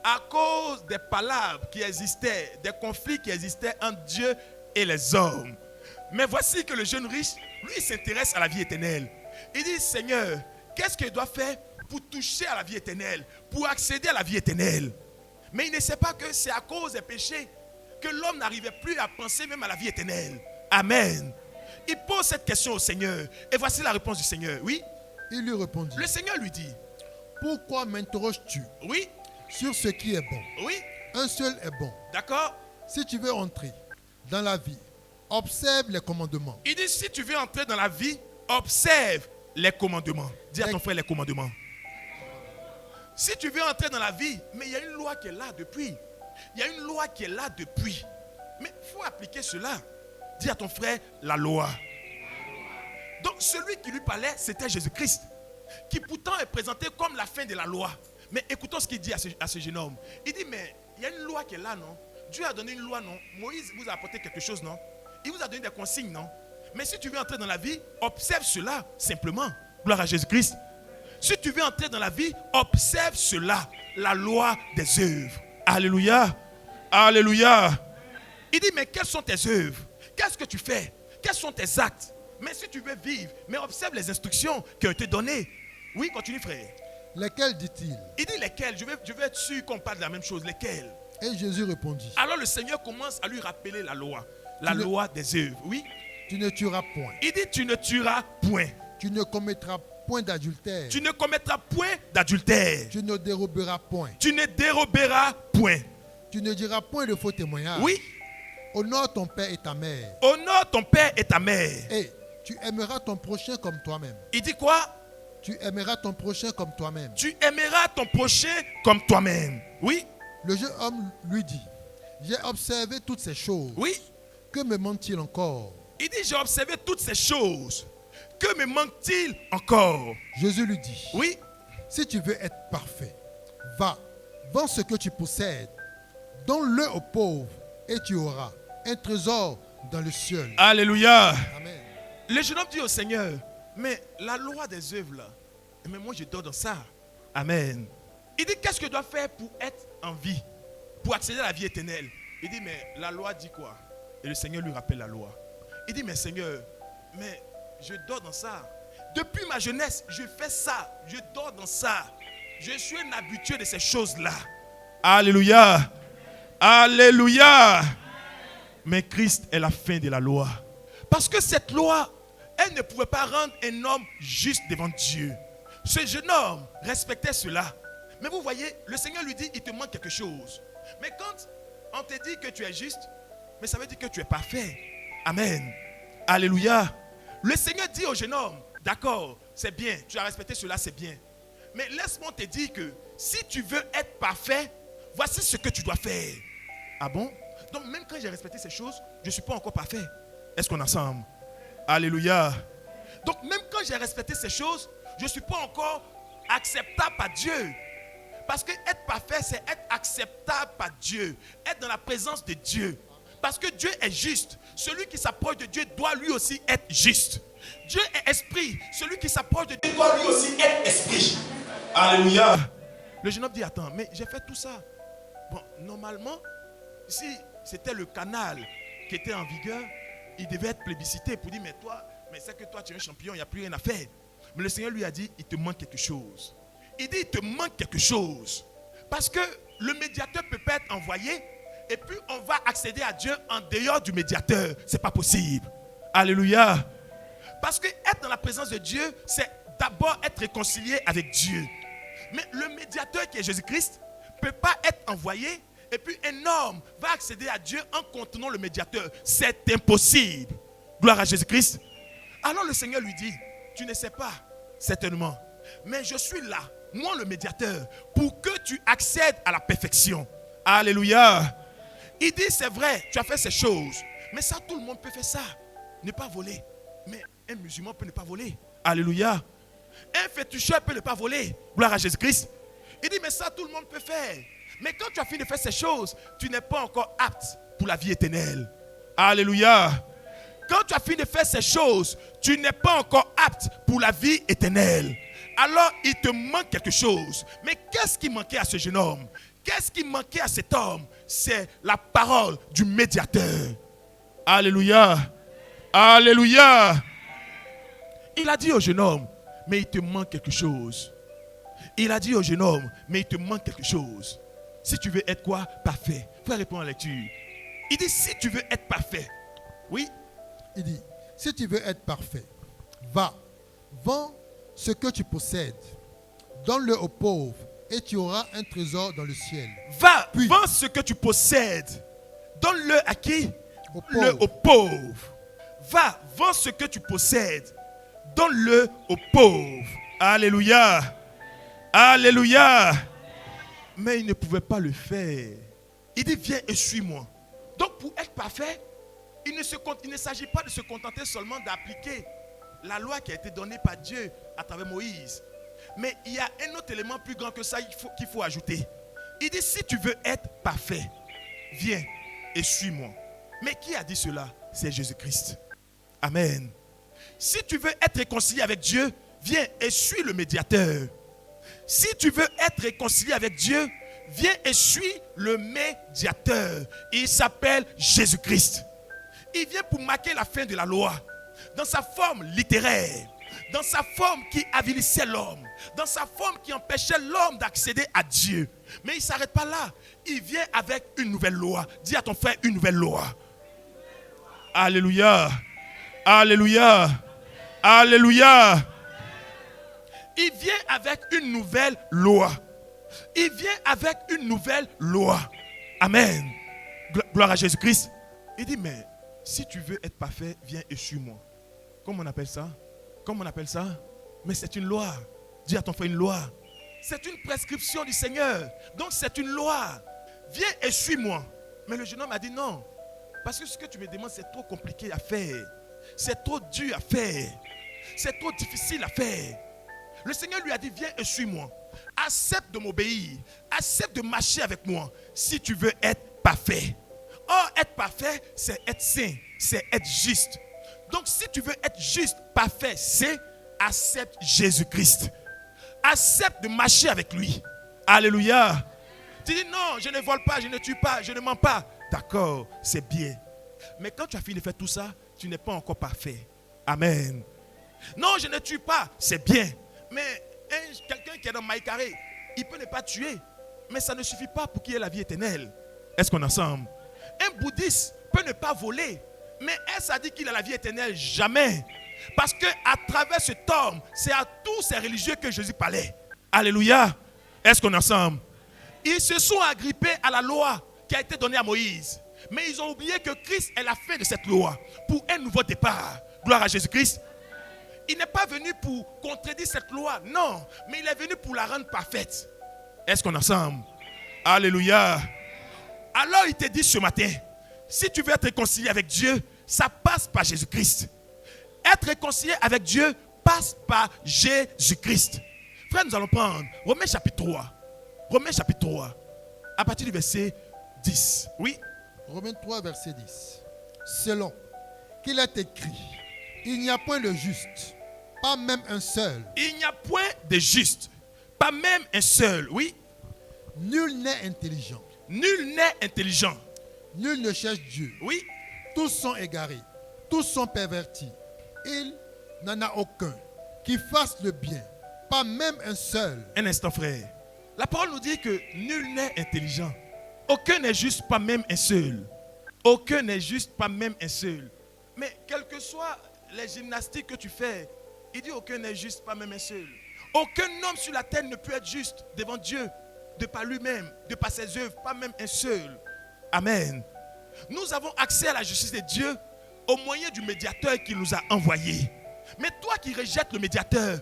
À cause des palabres qui existaient, des conflits qui existaient entre Dieu et les hommes. Mais voici que le jeune riche, lui, il s'intéresse à la vie éternelle. Il dit, Seigneur, qu'est-ce qu'il doit faire pour toucher à la vie éternelle, pour accéder à la vie éternelle? Mais il ne sait pas que c'est à cause des péchés que l'homme n'arrivait plus à penser même à la vie éternelle. Amen. Il pose cette question au Seigneur. Et voici la réponse du Seigneur. Oui. Il lui répondit, Le Seigneur lui dit, pourquoi m'interroges-tu oui, sur ce qui est bon? oui, Un seul est bon. d'accord. Si tu veux entrer dans la vie, observe les commandements. Il dit, si tu veux entrer dans la vie, observe les commandements. Dis à ton frère les commandements. Si tu veux entrer dans la vie, mais il y a une loi qui est là depuis. Il y a une loi qui est là depuis. Mais il faut appliquer cela. Dis à ton frère la loi. Donc celui qui lui parlait, c'était Jésus-Christ, qui pourtant est présenté comme la fin de la loi. Mais écoutons ce qu'il dit à ce jeune homme. Il dit, mais il y a une loi qui est là, non? Dieu a donné une loi, non? Moïse vous a apporté quelque chose, non? Il vous a donné des consignes, non? Mais si tu veux entrer dans la vie, observe cela simplement. Gloire à Jésus-Christ. Si tu veux entrer dans la vie, observe cela, la loi des œuvres. Alléluia. Alléluia. Il dit, mais quelles sont tes œuvres? Qu'est-ce que tu fais? Quels sont tes actes? Mais si tu veux vivre, mais observe les instructions qui ont été données. Oui, continue frère. Lesquels, dit-il? Il dit lesquels? Je veux être sûr qu'on parle de la même chose. Lesquels? Et Jésus répondit, Alors le Seigneur commence à lui rappeler la loi. La loi des œuvres. Oui. tu ne tueras point. Il dit, tu ne tueras point. Tu ne commettras point d'adultère. Tu ne commettras point d'adultère. Tu ne déroberas point. Tu ne déroberas point. Tu ne diras point de faux témoignages. Oui. Honore ton père et ta mère. Honore ton père et ta mère. Et tu aimeras ton prochain comme toi-même. Il dit quoi? Tu aimeras ton prochain comme toi-même. Tu aimeras ton prochain comme toi-même. Oui. Le jeune homme lui dit, j'ai observé toutes ces choses. Oui. Que me manque-t-il encore? Il dit, j'ai observé toutes ces choses. Que me manque-t-il encore? Jésus lui dit, Oui. si tu veux être parfait, va, vends ce que tu possèdes, donne-le aux pauvres et tu auras un trésor dans le ciel. Alléluia. Amen. Le jeune homme dit au Seigneur, mais la loi des œuvres là, mais moi je dors dans ça. Amen. Il dit, qu'est-ce que je dois faire pour être en vie, pour accéder à la vie éternelle? Il dit, mais la loi dit quoi? Et le Seigneur lui rappelle la loi. Il dit, mais Seigneur, mais je dors dans ça. Depuis ma jeunesse, je fais ça. Je dors dans ça. Je suis un habitué de ces choses-là. Alléluia. Alléluia. Mais Christ est la fin de la loi. Parce que cette loi, elle ne pouvait pas rendre un homme juste devant Dieu. Ce jeune homme respectait cela. Mais vous voyez, le Seigneur lui dit, il te manque quelque chose. Mais quand on te dit que tu es juste, mais ça veut dire que tu es parfait. Amen. Alléluia. Le Seigneur dit au jeune homme, d'accord, c'est bien, tu as respecté cela, c'est bien. Mais laisse-moi te dire que si tu veux être parfait, voici ce que tu dois faire. Ah bon? Donc même quand j'ai respecté ces choses, je ne suis pas encore parfait. Est-ce qu'on est ensemble? Alléluia. Donc même quand j'ai respecté ces choses, je ne suis pas encore acceptable par Dieu. Parce que être parfait, c'est être acceptable par Dieu. Être dans la présence de Dieu. Parce que Dieu est juste. Celui qui s'approche de Dieu doit lui aussi être juste. Dieu est esprit. Celui qui s'approche de Dieu doit lui aussi être esprit. Alléluia. Le jeune homme dit, attends, mais j'ai fait tout ça. Bon, normalement, si c'était le canal qui était en vigueur, il devait être plébiscité pour dire, mais toi, mais c'est que toi tu es un champion, il n'y a plus rien à faire. Mais le Seigneur lui a dit, il te manque quelque chose. Il dit, il te manque quelque chose. Parce que le médiateur peut pas être envoyé et puis on va accéder à Dieu en dehors du médiateur. Ce n'est pas possible. Alléluia. Parce que être dans la présence de Dieu, c'est d'abord être réconcilié avec Dieu. Mais le médiateur qui est Jésus-Christ ne peut pas être envoyé et puis un homme va accéder à Dieu en contenant le médiateur. C'est impossible. Gloire à Jésus-Christ. Alors le Seigneur lui dit, tu ne sais pas, certainement, mais je suis là, moi le médiateur, pour que tu accèdes à la perfection. Alléluia. Il dit, c'est vrai, tu as fait ces choses, mais ça tout le monde peut faire ça. Ne pas voler. Mais un musulman peut ne pas voler. Alléluia. Un féticheur peut ne pas voler. Gloire à Jésus-Christ. Il dit, mais ça tout le monde peut faire. Mais quand tu as fini de faire ces choses, tu n'es pas encore apte pour la vie éternelle. Alléluia. Quand tu as fini de faire ces choses, tu n'es pas encore apte pour la vie éternelle. Alors il te manque quelque chose. Mais qu'est-ce qui manquait à ce jeune homme? Qu'est-ce qui manquait à cet homme? C'est la parole du médiateur. Alléluia. Alléluia. Il a dit au jeune homme, mais il te manque quelque chose. Il a dit au jeune homme, mais il te manque quelque chose. Si tu veux être quoi? Parfait. Faut répondre à la lecture. Il dit, si tu veux être parfait. Oui. Il dit, si tu veux être parfait, va, vends ce que tu possèdes, donne-le aux pauvres et tu auras un trésor dans le ciel. Va, Puis, vends ce que tu possèdes. Donne-le à qui? Aux Le pauvres. aux pauvres. Va, vends ce que tu possèdes. Donne-le aux pauvres. Alléluia. Alléluia. Mais il ne pouvait pas le faire. Il dit, viens et suis-moi. Donc pour être parfait, il ne s'agit pas de se contenter seulement d'appliquer la loi qui a été donnée par Dieu à travers Moïse. Mais il y a un autre élément plus grand que ça qu'il faut ajouter. Il dit, si tu veux être parfait, viens et suis-moi. Mais qui a dit cela? C'est Jésus-Christ. Amen. Si tu veux être réconcilié avec Dieu, viens et suis le médiateur. Si tu veux être réconcilié avec Dieu, viens et suis le médiateur. Il s'appelle Jésus-Christ. Il vient pour marquer la fin de la loi. Dans sa forme littéraire, dans sa forme qui avilissait l'homme, dans sa forme qui empêchait l'homme d'accéder à Dieu. Mais il ne s'arrête pas là. Il vient avec une nouvelle loi. Dis à ton frère, une nouvelle loi. Alléluia. Alléluia. Alléluia. Il vient avec une nouvelle loi. Il vient avec une nouvelle loi. Amen. Gloire à Jésus-Christ. Il dit, mais si tu veux être parfait, viens et suis-moi. Comment on appelle ça? Comment on appelle ça? Mais c'est une loi. Dis à ton frère, une loi. C'est une prescription du Seigneur. Donc c'est une loi. Viens et suis-moi. Mais le jeune homme a dit non. Parce que ce que tu me demandes, c'est trop compliqué à faire. C'est trop dur à faire. C'est trop difficile à faire. Le Seigneur lui a dit, viens et suis-moi. Accepte de m'obéir. Accepte de marcher avec moi si tu veux être parfait. Or, être parfait, c'est être saint. C'est être juste. Donc, si tu veux être juste, parfait, saint, accepte Jésus-Christ. Accepte de marcher avec lui. Alléluia. Tu dis, non, je ne vole pas, je ne tue pas, je ne mens pas. D'accord, c'est bien. Mais quand tu as fini de faire tout ça, tu n'es pas encore parfait. Amen. Non, je ne tue pas, c'est bien. Mais quelqu'un qui est dans Maï Carré, il peut ne pas tuer. Mais ça ne suffit pas pour qu'il ait la vie éternelle. Est-ce qu'on est ensemble? Un bouddhiste peut ne pas voler. Mais est-ce a dit qu'il a la vie éternelle? Jamais. Parce qu'à travers cet homme, c'est à tous ces religieux que Jésus parlait. Alléluia. Est-ce qu'on est ensemble? Ils se sont agrippés à la loi qui a été donnée à Moïse. Mais ils ont oublié que Christ est la fin de cette loi. Pour un nouveau départ. Gloire à Jésus-Christ. Il n'est pas venu pour contredire cette loi. Non. Mais il est venu pour la rendre parfaite. Est-ce qu'on est ensemble? Alléluia. Alors il te dit ce matin, si tu veux être réconcilié avec Dieu, ça passe par Jésus-Christ. Être réconcilié avec Dieu passe par Jésus-Christ. Frère, nous allons prendre Romains chapitre 3. Romains chapitre 3. À partir du verset 10. Oui. Romains 3, verset 10. Selon qu'il est écrit, il n'y a point de juste, pas même un seul. Il n'y a point de juste, pas même un seul. Oui. Nul n'est intelligent. Nul n'est intelligent. Nul ne cherche Dieu. Oui. Tous sont égarés. Tous sont pervertis. Il n'en a aucun qui fasse le bien. Pas même un seul. Un instant, frère. La parole nous dit que nul n'est intelligent. Aucun n'est juste, pas même un seul. Aucun n'est juste, pas même un seul. Mais quelles que soient les gymnastiques que tu fais, il dit aucun n'est juste, pas même un seul. Aucun homme sur la terre ne peut être juste devant Dieu, de par lui-même, de par ses œuvres, pas même un seul. Amen. Nous avons accès à la justice de Dieu au moyen du médiateur qu'il nous a envoyé. Mais toi qui rejettes le médiateur,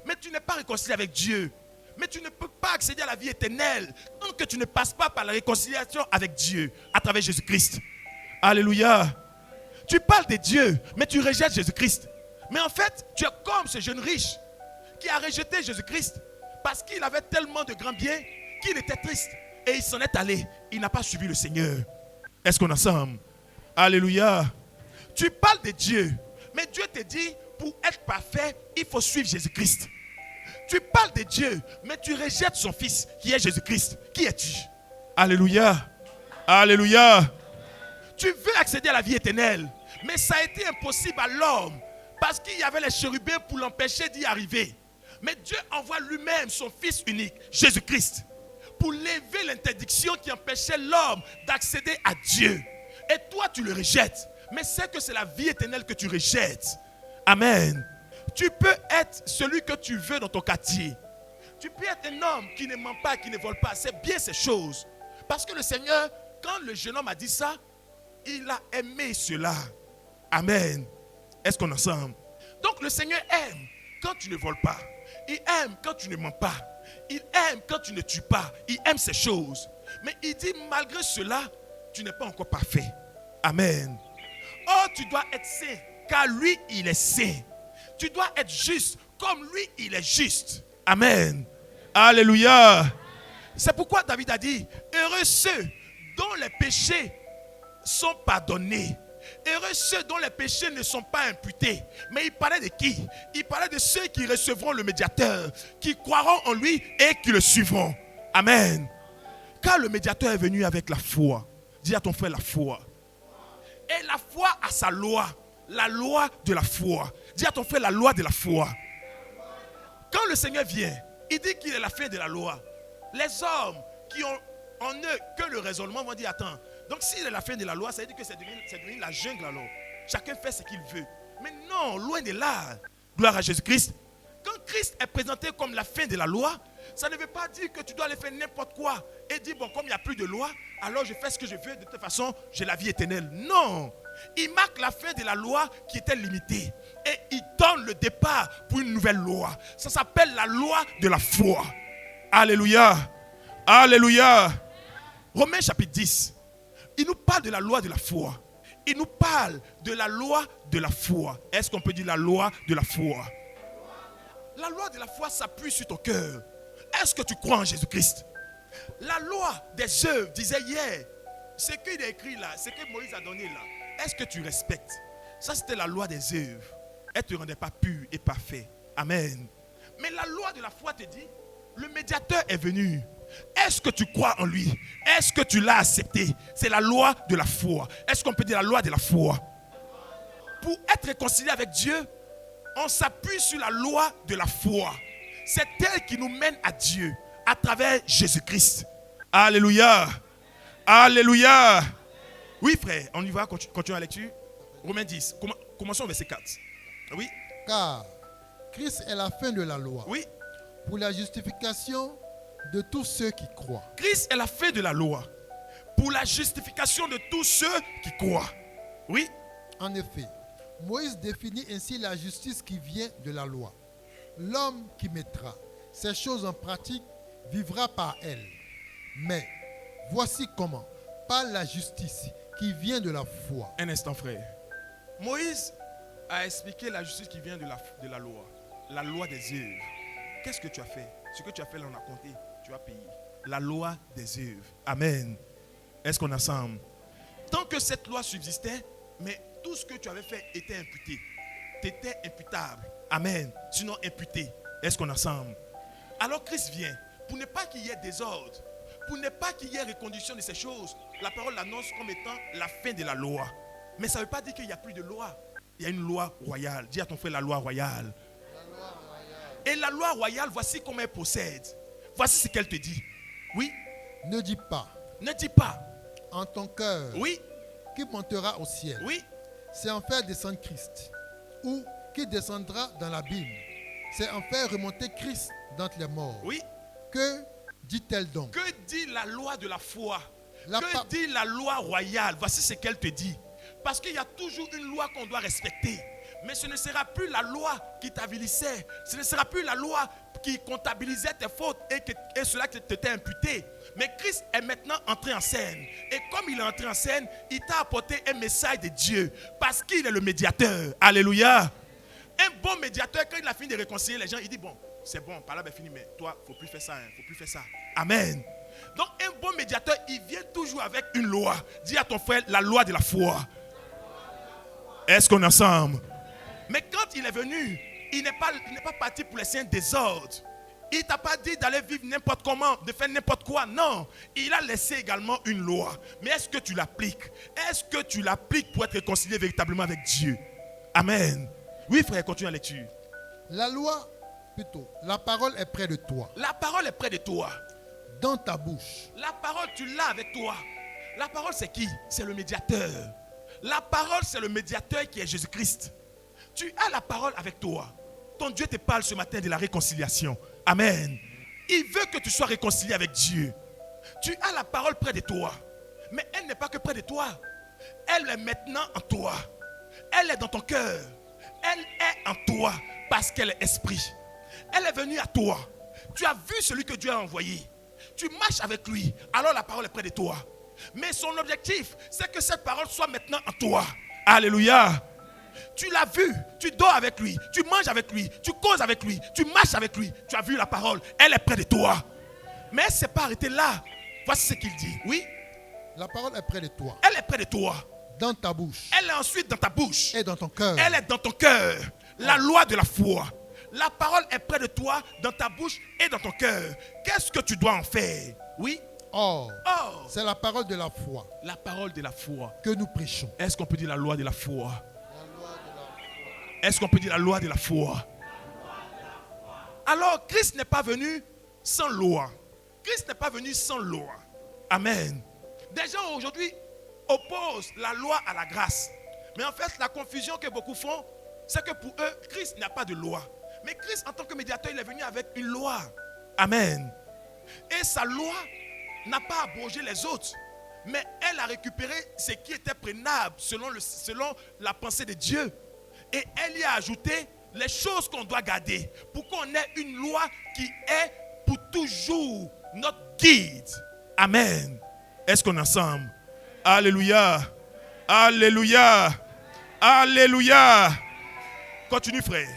mais tu n'es pas réconcilié avec Dieu, mais tu ne peux pas accéder à la vie éternelle tant que tu ne passes pas par la réconciliation avec Dieu à travers Jésus-Christ. Alléluia. Tu parles de Dieu, mais tu rejettes Jésus-Christ. Mais en fait, tu es comme ce jeune riche qui a rejeté Jésus-Christ parce qu'il avait tellement de grands biens qu'il était triste. Et il s'en est allé. Il n'a pas suivi le Seigneur. Est-ce qu'on est ensemble? Alléluia. Tu parles de Dieu, mais Dieu te dit, pour être parfait, il faut suivre Jésus-Christ. Tu parles de Dieu, mais tu rejettes son fils, qui est Jésus-Christ. Qui es-tu? Alléluia. Alléluia. Tu veux accéder à la vie éternelle, mais ça a été impossible à l'homme, parce qu'il y avait les chérubins pour l'empêcher d'y arriver. Mais Dieu envoie lui-même son fils unique, Jésus-Christ, pour lever l'interdiction qui empêchait l'homme d'accéder à Dieu. Et toi, tu le rejettes. Mais c'est que c'est la vie éternelle que tu rejettes. Amen. Tu peux être celui que tu veux dans ton quartier. Tu peux être un homme qui ne ment pas, qui ne vole pas. C'est bien ces choses. Parce que le Seigneur, quand le jeune homme a dit ça, il a aimé cela. Amen. Est-ce qu'on est ensemble? Donc le Seigneur aime quand tu ne voles pas. Il aime quand tu ne mens pas. Il aime quand tu ne tues pas. Il aime ces choses. Mais il dit, malgré cela, tu n'es pas encore parfait. Amen. Oh, tu dois être saint, car lui, il est saint. Tu dois être juste, comme lui, il est juste. Amen. Alléluia. C'est pourquoi David a dit, heureux ceux dont les péchés sont pardonnés. Heureux ceux dont les péchés ne sont pas imputés. Mais il parlait de qui? Il parlait de ceux qui recevront le médiateur, qui croiront en lui et qui le suivront. Amen. Car le médiateur est venu avec la foi. Dis à ton frère la foi. Et la foi a sa loi. La loi de la foi. Dis à ton frère la loi de la foi. Quand le Seigneur vient, il dit qu'il est la fin de la loi. Les hommes qui ont en eux que le raisonnement vont dire, attends, donc s'il est la fin de la loi, ça veut dire que c'est devenu la jungle alors. Chacun fait ce qu'il veut. Mais non, loin de là. Gloire à Jésus-Christ. Quand Christ est présenté comme la fin de la loi, ça ne veut pas dire que tu dois aller faire n'importe quoi et dire, bon, comme il n'y a plus de loi, alors je fais ce que je veux, de toute façon, j'ai la vie éternelle. Non. Il marque la fin de la loi qui était limitée. Et il donne le départ pour une nouvelle loi. Ça s'appelle la loi de la foi. Alléluia. Alléluia. Romains chapitre 10. Il nous parle de la loi de la foi. Il nous parle de la loi de la foi. Est-ce qu'on peut dire la loi de la foi? La loi de la foi s'appuie sur ton cœur. Est-ce que tu crois en Jésus-Christ? La loi des œuvres disait hier, ce qu'il a écrit là, ce que Moïse a donné là, est-ce que tu respectes? Ça c'était la loi des œuvres. Elle ne te rendait pas pur et parfait. Amen. Mais la loi de la foi te dit, le médiateur est venu. Est-ce que tu crois en lui? Est-ce que tu l'as accepté? C'est la loi de la foi. Est-ce qu'on peut dire la loi de la foi? Pour être réconcilié avec Dieu, on s'appuie sur la loi de la foi. C'est elle qui nous mène à Dieu à travers Jésus-Christ. Alléluia. Alléluia. Oui frère, on y va, continue la lecture. Romains 10, commençons au verset 4. Oui. Car Christ est la fin de la loi. Oui. Pour la justification de tous ceux qui croient. Christ est la fin de la loi. Pour la justification de tous ceux qui croient. Oui. En effet, Moïse définit ainsi la justice qui vient de la loi. L'homme qui mettra ces choses en pratique vivra par elles. Mais voici comment, par la justice qui vient de la foi. Un instant frère. Moïse a expliqué la justice qui vient de la loi. La loi des œuvres. Qu'est-ce que tu as fait? Ce que tu as fait là, on a compté. Tu as payé. La loi des œuvres. Amen. Est-ce qu'on est ensemble? Tant que cette loi subsistait, mais tout ce que tu avais fait était imputé. Tu étais imputable. Amen. Sinon imputé. Est-ce qu'on est ensemble? Alors Christ vient pour ne pas qu'il y ait désordre, pour ne pas qu'il y ait reconduction de ces choses. La parole l'annonce comme étant la fin de la loi. Mais ça ne veut pas dire qu'il n'y a plus de loi. Il y a une loi royale. Dis à ton frère la loi royale. La loi royale. Et la loi royale, voici comment elle procède. Voici ce qu'elle te dit. Oui. Ne dis pas. Ne dis pas. En ton cœur. Oui. Qui montera au ciel. Oui. C'est en faire descendre Christ. Ou qui descendra dans l'abîme. C'est en faire remonter Christ d'entre les morts. Oui. Que dit-elle donc? Que dit la loi de la foi? La Que dit la loi royale? Voici ce qu'elle te dit. Parce qu'il y a toujours une loi qu'on doit respecter. Mais ce ne sera plus la loi qui t'avilissait. Ce ne sera plus la loi qui comptabilisait tes fautes et cela qui t'était imputé. Mais Christ est maintenant entré en scène. Et comme il est entré en scène, il t'a apporté un message de Dieu. Parce qu'il est le médiateur. Alléluia. Un bon médiateur, quand il a fini de réconcilier les gens, il dit, bon, c'est bon, par là, ben fini, mais toi, il ne faut plus faire ça, il ne faut plus faire ça. Amen. Donc, un bon médiateur, il vient toujours avec une loi. Dis à ton frère, la loi de la foi. Est-ce qu'on est ensemble? Mais quand il est venu, il n'est pas parti pour laisser un désordre. Il ne t'a pas dit d'aller vivre n'importe comment, de faire n'importe quoi. Non. Il a laissé également une loi. Mais est-ce que tu l'appliques? Est-ce que tu l'appliques pour être réconcilié véritablement avec Dieu? Amen. Oui, frère, continue la lecture. La loi, plutôt, la parole est près de toi, La parole est près de toi. dans ta bouche. La parole, tu l'as avec toi. La parole, c'est qui? C'est le médiateur. La parole, c'est le médiateur qui est Jésus-Christ. Tu as la parole avec toi. Ton Dieu te parle ce matin de la réconciliation. Amen. Il veut que tu sois réconcilié avec Dieu. Tu as la parole près de toi. Mais elle n'est pas que près de toi. Elle est maintenant en toi. Elle est dans ton cœur. Elle est en toi parce qu'elle est esprit. Elle est venue à toi. Tu as vu celui que Dieu a envoyé. Tu marches avec lui. Alors la parole est près de toi. Mais son objectif, c'est que cette parole soit maintenant en toi. Alléluia. Tu l'as vu, tu dors avec lui, tu manges avec lui, tu causes avec lui, tu marches avec lui. Tu as vu la parole, elle est près de toi. Mais elle ne s'est pas arrêtée là. Voici ce qu'il dit. Oui, La parole est près de toi, elle est près de toi. dans ta bouche Elle est ensuite dans ta bouche. et dans ton cœur. Elle est dans ton cœur. La loi de la foi. La parole est près de toi, dans ta bouche et dans ton cœur. Qu'est-ce que tu dois en faire? Oui. Or, Oh, c'est la parole de la foi la parole de la foi. que nous prêchons. Est-ce qu'on peut dire la loi de la foi? Est-ce qu'on peut dire la loi de la foi? Alors, Christ n'est pas venu sans loi. Christ n'est pas venu sans loi. Amen. Des gens aujourd'hui opposent la loi à la grâce. Mais en fait, la confusion que beaucoup font, c'est que pour eux, Christ n'a pas de loi. Mais Christ, en tant que médiateur, il est venu avec une loi. Amen. Et sa loi n'a pas abrogé les autres. Mais elle a récupéré ce qui était prénable selon la pensée de Dieu. Et elle y a ajouté les choses qu'on doit garder pour qu'on ait une loi qui est pour toujours notre guide. Amen. Est-ce qu'on est ensemble? Alléluia. Alléluia. Alléluia. Continue, frère.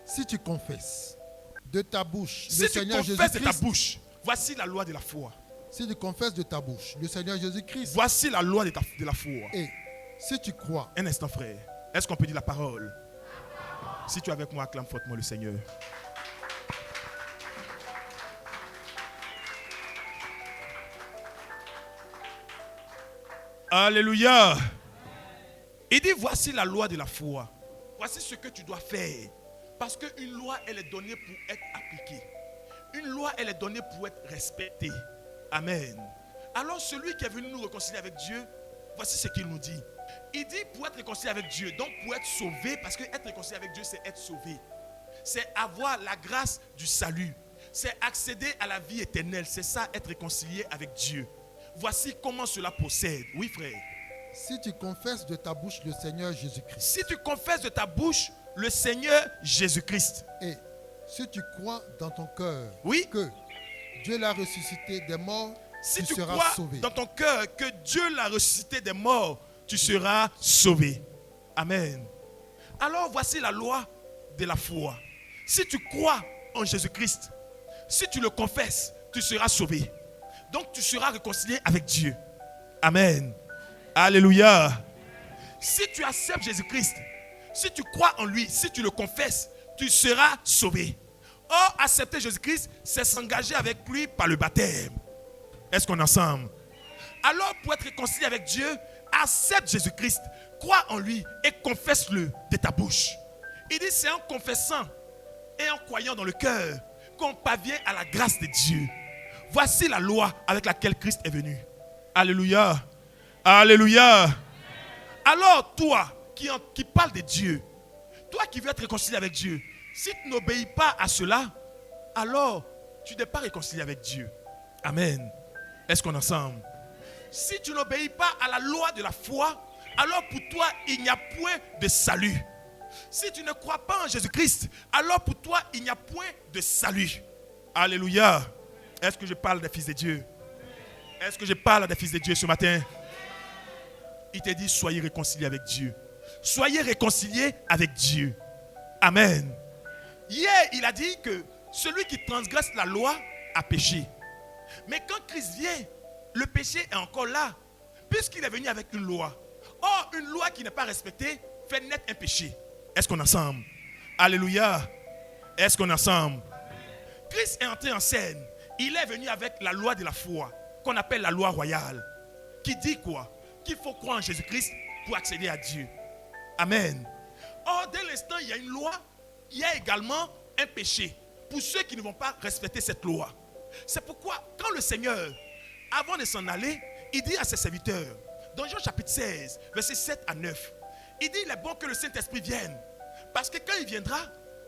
Si tu confesses de ta bouche Si le tu Seigneur confesses de ta Jésus-Christ, bouche, voici la loi de la foi. si tu confesses de ta bouche le Seigneur Jésus-Christ, Voici la loi de la foi. et si tu crois Un instant, frère. Est-ce qu'on peut dire la parole? Si tu es avec moi, acclame fortement le Seigneur. Alléluia. Il dit, voici la loi de la foi. Voici ce que tu dois faire. Parce qu'une loi, elle est donnée pour être appliquée. Une loi, elle est donnée pour être respectée. Amen. Alors celui qui est venu nous réconcilier avec Dieu, voici ce qu'il nous dit. Il dit pour être réconcilié avec Dieu, donc pour être sauvé, parce que être réconcilié avec Dieu, c'est être sauvé. C'est avoir la grâce du salut. C'est accéder à la vie éternelle. C'est ça, être réconcilié avec Dieu. Voici comment cela procède. Oui, frère. si tu confesses de ta bouche le Seigneur Jésus-Christ, Si tu confesses de ta bouche le Seigneur Jésus-Christ, et si tu crois dans ton cœur oui, que Dieu l'a ressuscité des morts, si tu tu seras crois sauvé. dans ton cœur que Dieu l'a ressuscité des morts, tu seras sauvé. Amen. Alors voici la loi de la foi. Si tu crois en Jésus-Christ, si tu le confesses, tu seras sauvé. Donc tu seras réconcilié avec Dieu. Amen. Alléluia. Si tu acceptes Jésus-Christ, si tu crois en lui, si tu le confesses, tu seras sauvé. Or, accepter Jésus-Christ, c'est s'engager avec lui par le baptême. Est-ce qu'on est ensemble? Alors, pour être réconcilié avec Dieu, accepte Jésus-Christ, crois en lui et confesse-le de ta bouche. Il dit, c'est en confessant et en croyant dans le cœur qu'on parvient à la grâce de Dieu. Voici la loi avec laquelle Christ est venu. Alléluia. Alléluia. Alors, toi qui parles de Dieu, toi qui veux être réconcilié avec Dieu, si tu n'obéis pas à cela, alors tu n'es pas réconcilié avec Dieu. Amen. Est-ce qu'on est ensemble? Si tu n'obéis pas à la loi de la foi, alors pour toi, il n'y a point de salut. Si tu ne crois pas en Jésus-Christ, alors pour toi, il n'y a point de salut. Alléluia. Est-ce que je parle des fils de Dieu? Est-ce que je parle des fils de Dieu ce matin? Il te dit, soyez réconciliés avec Dieu. Soyez réconciliés avec Dieu. Amen. Hier, il a dit que celui qui transgresse la loi a péché. Mais quand Christ vient, le péché est encore là, puisqu'il est venu avec une loi. Or, une loi qui n'est pas respectée fait naître un péché. Est-ce qu'on est ensemble? Alléluia. Est-ce qu'on est ensemble? Christ est entré en scène. Il est venu avec la loi de la foi, qu'on appelle la loi royale, qui dit quoi? Qu'il faut croire en Jésus-Christ pour accéder à Dieu. Amen. Or, dès l'instant, il y a une loi, il y a également un péché pour ceux qui ne vont pas respecter cette loi. C'est pourquoi, quand le Seigneur, avant de s'en aller, il dit à ses serviteurs, dans Jean chapitre 16, versets 7 à 9, il dit, il est bon que le Saint-Esprit vienne. Parce que quand il viendra,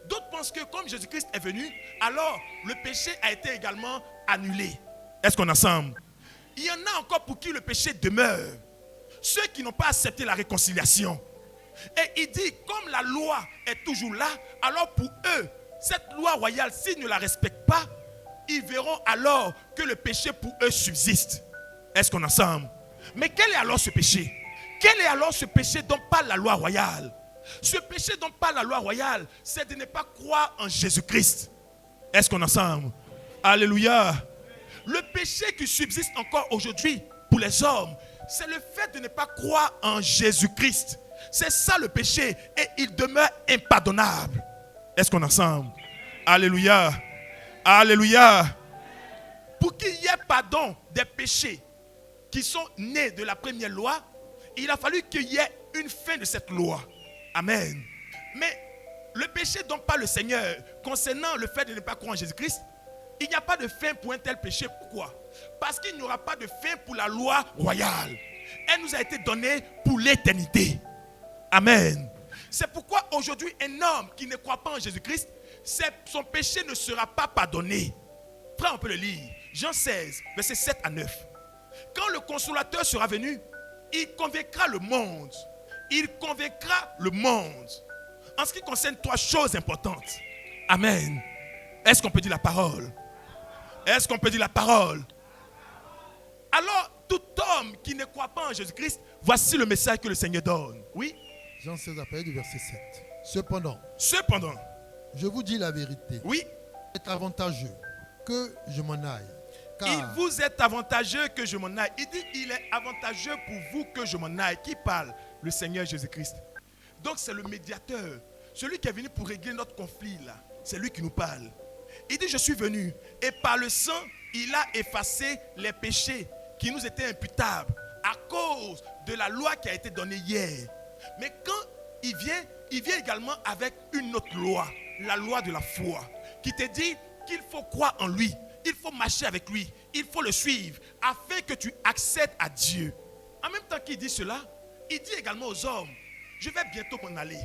d'autres pensent que comme Jésus-Christ est venu, alors le péché a été également annulé. Est-ce qu'on est ensemble? Il y en a encore pour qui le péché demeure. Ceux qui n'ont pas accepté la réconciliation. Et il dit, comme la loi est toujours là, alors pour eux, cette loi royale, s'ils ne la respectent pas, ils verront alors que le péché pour eux subsiste. Est-ce qu'on est ensemble? Mais quel est alors ce péché? Quel est alors ce péché dont parle la loi royale? Ce péché dont parle la loi royale, c'est de ne pas croire en Jésus-Christ. Est-ce qu'on est ensemble? Alléluia. Le péché qui subsiste encore aujourd'hui pour les hommes, c'est le fait de ne pas croire en Jésus-Christ. C'est ça le péché et il demeure impardonnable. Est-ce qu'on est ensemble? Alléluia. Alléluia. Pour qu'il y ait pardon des péchés qui sont nés de la première loi, il a fallu qu'il y ait une fin de cette loi. Amen. Mais le péché dont parle le Seigneur concernant le fait de ne pas croire en Jésus-Christ, il n'y a pas de fin pour un tel péché. Pourquoi? Parce qu'il n'y aura pas de fin pour la loi royale. Elle nous a été donnée pour l'éternité. Amen. C'est pourquoi aujourd'hui, un homme qui ne croit pas en Jésus-Christ, son péché ne sera pas pardonné. Frère, on peut le lire. Jean 16, versets 7 à 9. Quand le consolateur sera venu, il convaincra le monde. Il convaincra le monde. En ce qui concerne trois choses importantes. Amen. Est-ce qu'on peut dire la parole? Est-ce qu'on peut dire la parole? Alors, tout homme qui ne croit pas en Jésus-Christ, voici le message que le Seigneur donne. Oui? Jean 16 à partir du verset 7. Cependant, je vous dis la vérité. Oui? Il est avantageux que je m'en aille. Car il vous est avantageux que je m'en aille. Il dit, il est avantageux pour vous que je m'en aille. Qui parle? Le Seigneur Jésus-Christ. Donc c'est le médiateur. Celui qui est venu pour régler notre conflit là. C'est lui qui nous parle. Il dit, je suis venu. Et par le sang, il a effacé les péchés qui nous étaient imputables à cause de la loi qui a été donnée hier. Mais quand il vient également avec une autre loi. La loi de la foi. Qui te dit qu'il faut croire en lui. Il faut marcher avec lui. Il faut le suivre afin que tu accèdes à Dieu. En même temps qu'il dit cela, il dit également aux hommes, je vais bientôt m'en aller.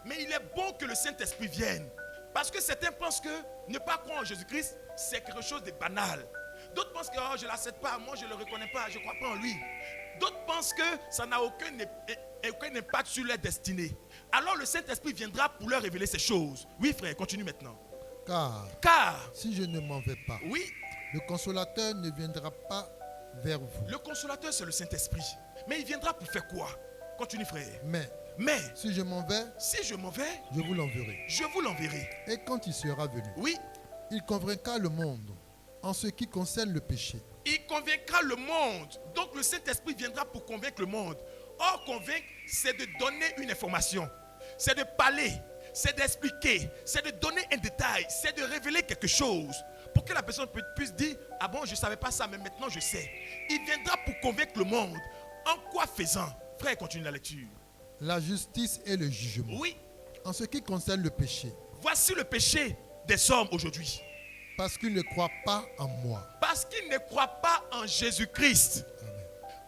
Mais il est bon que le Saint-Esprit vienne. Parce que certains pensent que ne pas croire en Jésus-Christ, c'est quelque chose de banal. D'autres pensent que je ne l'accepte pas, moi je ne le reconnais pas, je ne crois pas en lui. D'autres pensent que ça n'a aucun impact sur leur destinée. Alors le Saint-Esprit viendra pour leur révéler ces choses. Oui frère, continue maintenant. Car si je ne m'en vais pas, oui, le consolateur ne viendra pas vers vous. Le consolateur, c'est le Saint-Esprit. Mais il viendra pour faire quoi? Continue frère. Mais si je m'en vais, je vous l'enverrai. Je vous l'enverrai. Et quand il sera venu, oui, il convaincra le monde en ce qui concerne le péché. Il convaincra le monde. Donc le Saint-Esprit viendra pour convaincre le monde. Or, convaincre, c'est de donner une information. C'est de parler. C'est d'expliquer. C'est de donner un détail. C'est de révéler quelque chose. Pour que la personne puisse dire, ah bon, je ne savais pas ça, mais maintenant je sais. Il viendra pour convaincre le monde. En quoi faisant? Frère, continue la lecture. La justice et le jugement. Oui. En ce qui concerne le péché. Voici le péché des hommes aujourd'hui. Parce qu'ils ne croient pas en moi. Parce qu'ils ne croient pas en Jésus-Christ.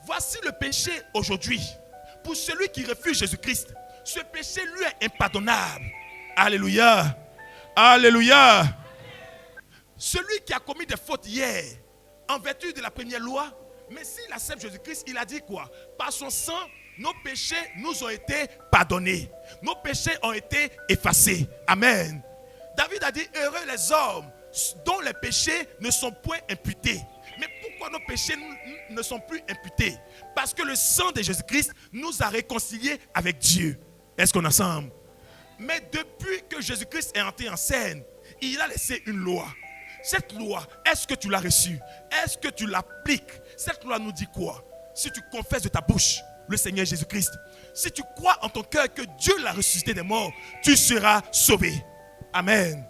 Voici le péché aujourd'hui. Pour celui qui refuse Jésus-Christ, ce péché lui est impardonnable. Alléluia. Alléluia. Celui qui a commis des fautes hier, en vertu de la première loi, mais s'il accepte Jésus-Christ, il a dit quoi? Par son sang, nos péchés nous ont été pardonnés. Nos péchés ont été effacés. Amen. David a dit, heureux les hommes dont les péchés ne sont point imputés. Mais pourquoi nos péchés ne sont plus imputés? Parce que le sang de Jésus-Christ nous a réconciliés avec Dieu. Est-ce qu'on est ensemble? Mais depuis que Jésus-Christ est entré en scène, il a laissé une loi. Cette loi, est-ce que tu l'as reçue? Est-ce que tu l'appliques? Cette loi nous dit quoi? Si tu confesses de ta bouche le Seigneur Jésus-Christ, si tu crois en ton cœur que Dieu l'a ressuscité des morts, tu seras sauvé. Amen.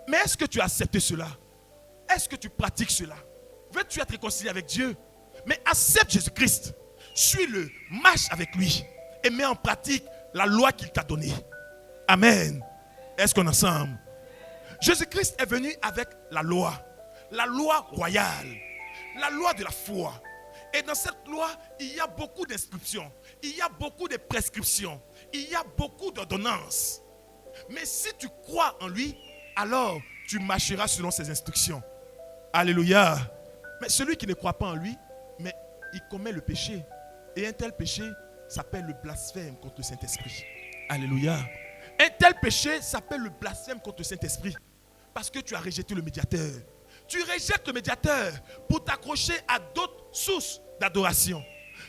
Mais est-ce que tu as accepté cela? est-ce que tu pratiques cela? Veux-tu être réconcilié avec Dieu? Mais accepte Jésus-Christ. Suis-le, marche avec lui et mets en pratique la loi qu'il t'a donnée. Amen. Est-ce qu'on est ensemble? Jésus-Christ est venu avec la loi royale, la loi de la foi. Et dans cette loi, il y a beaucoup d'instructions, il y a beaucoup de prescriptions, il y a beaucoup d'ordonnances. Mais si tu crois en lui, alors tu marcheras selon ses instructions. Alléluia. Mais celui qui ne croit pas en lui, mais il commet le péché. Et un tel péché s'appelle le blasphème contre le Saint-Esprit. Alléluia. Un tel péché s'appelle le blasphème contre le Saint-Esprit. Parce que tu as rejeté le médiateur. Tu rejettes le médiateur pour t'accrocher à d'autres sources d'adoration.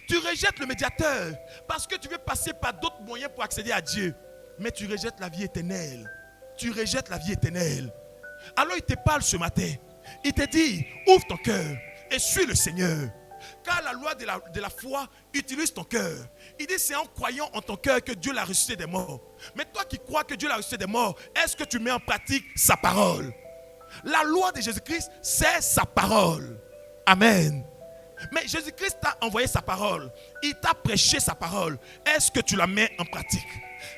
Tu rejettes le médiateur parce que tu veux passer par d'autres moyens pour accéder à Dieu. Mais tu rejettes la vie éternelle. Tu rejettes la vie éternelle. Alors il te parle ce matin. Il te dit, ouvre ton cœur et suis le Seigneur. Car la loi de la foi utilise ton cœur. Il dit, c'est en croyant en ton cœur que Dieu l'a ressuscité des morts. Mais toi qui crois que Dieu l'a ressuscité des morts, est-ce que tu mets en pratique sa parole? La loi de Jésus-Christ, c'est sa parole. Amen. Mais Jésus-Christ t'a envoyé sa parole. Il t'a prêché sa parole. Est-ce que tu la mets en pratique?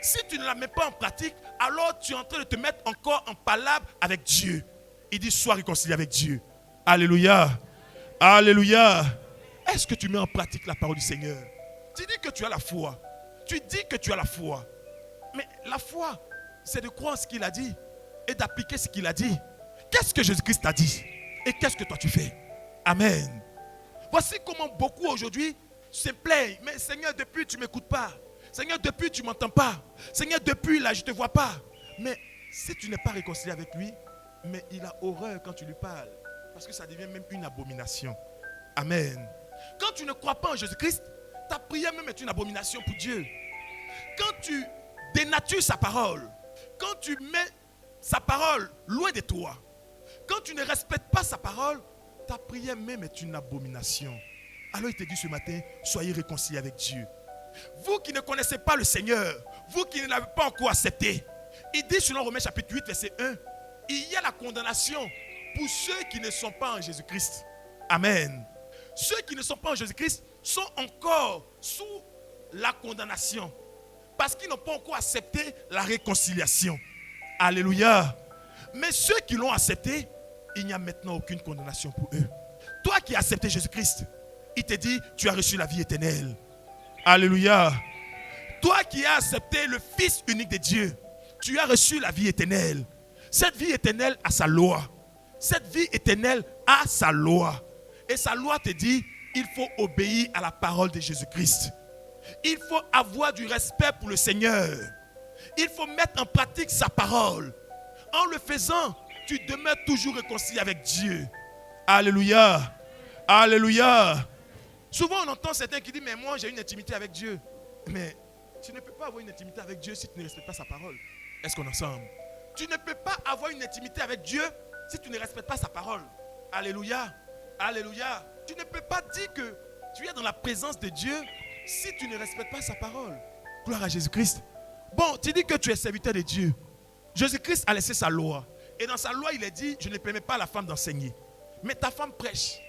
Si tu ne la mets pas en pratique, alors tu es en train de te mettre encore en palabre avec Dieu. Il dit, sois réconcilié avec Dieu. Alléluia. Alléluia. Est-ce que tu mets en pratique la parole du Seigneur? Tu dis que tu as la foi. Tu dis que tu as la foi. Mais la foi, c'est de croire ce qu'il a dit et d'appliquer ce qu'il a dit. Qu'est-ce que Jésus-Christ t'a dit? Et qu'est-ce que toi tu fais? Amen. Voici comment beaucoup aujourd'hui se plaignent. Mais Seigneur, depuis tu ne m'écoutes pas. Seigneur, depuis tu ne m'entends pas. Seigneur, depuis là je ne te vois pas. Mais si tu n'es pas réconcilié avec lui, mais il a horreur quand tu lui parles. Parce que ça devient même une abomination. Amen. Quand tu ne crois pas en Jésus-Christ, ta prière même est une abomination pour Dieu. Quand tu dénatures sa parole, quand tu mets sa parole loin de toi, quand tu ne respectes pas sa parole, ta prière même est une abomination. Alors il te dit ce matin, soyez réconciliés avec Dieu. Vous qui ne connaissez pas le Seigneur, vous qui ne l'avez pas encore accepté, il dit selon Romains chapitre 8 verset 1, il y a la condamnation pour ceux qui ne sont pas en Jésus-Christ. Amen. Ceux qui ne sont pas en Jésus-Christ sont encore sous la condamnation parce qu'ils n'ont pas encore accepté la réconciliation. Alléluia. Mais ceux qui l'ont accepté, il n'y a maintenant aucune condamnation pour eux. Toi qui as accepté Jésus-Christ, il te dit, tu as reçu la vie éternelle. Alléluia. Toi qui as accepté le Fils unique de Dieu, tu as reçu la vie éternelle. Cette vie éternelle a sa loi. Cette vie éternelle a sa loi. Et sa loi te dit, il faut obéir à la parole de Jésus-Christ. Il faut avoir du respect pour le Seigneur. Il faut mettre en pratique sa parole. En le faisant, tu demeures toujours réconcilié avec Dieu. Alléluia. Alléluia. Souvent on entend certains qui disent, mais moi j'ai une intimité avec Dieu. Mais tu ne peux pas avoir une intimité avec Dieu si tu ne respectes pas sa parole. Est-ce qu'on est ensemble? Tu ne peux pas avoir une intimité avec Dieu si tu ne respectes pas sa parole. Alléluia. Alléluia. Tu ne peux pas dire que tu es dans la présence de Dieu si tu ne respectes pas sa parole. Gloire à Jésus-Christ. Bon, tu dis que tu es serviteur de Dieu. Jésus-Christ a laissé sa loi. Et dans sa loi, il a dit, je ne permets pas à la femme d'enseigner. Mais ta femme prêche.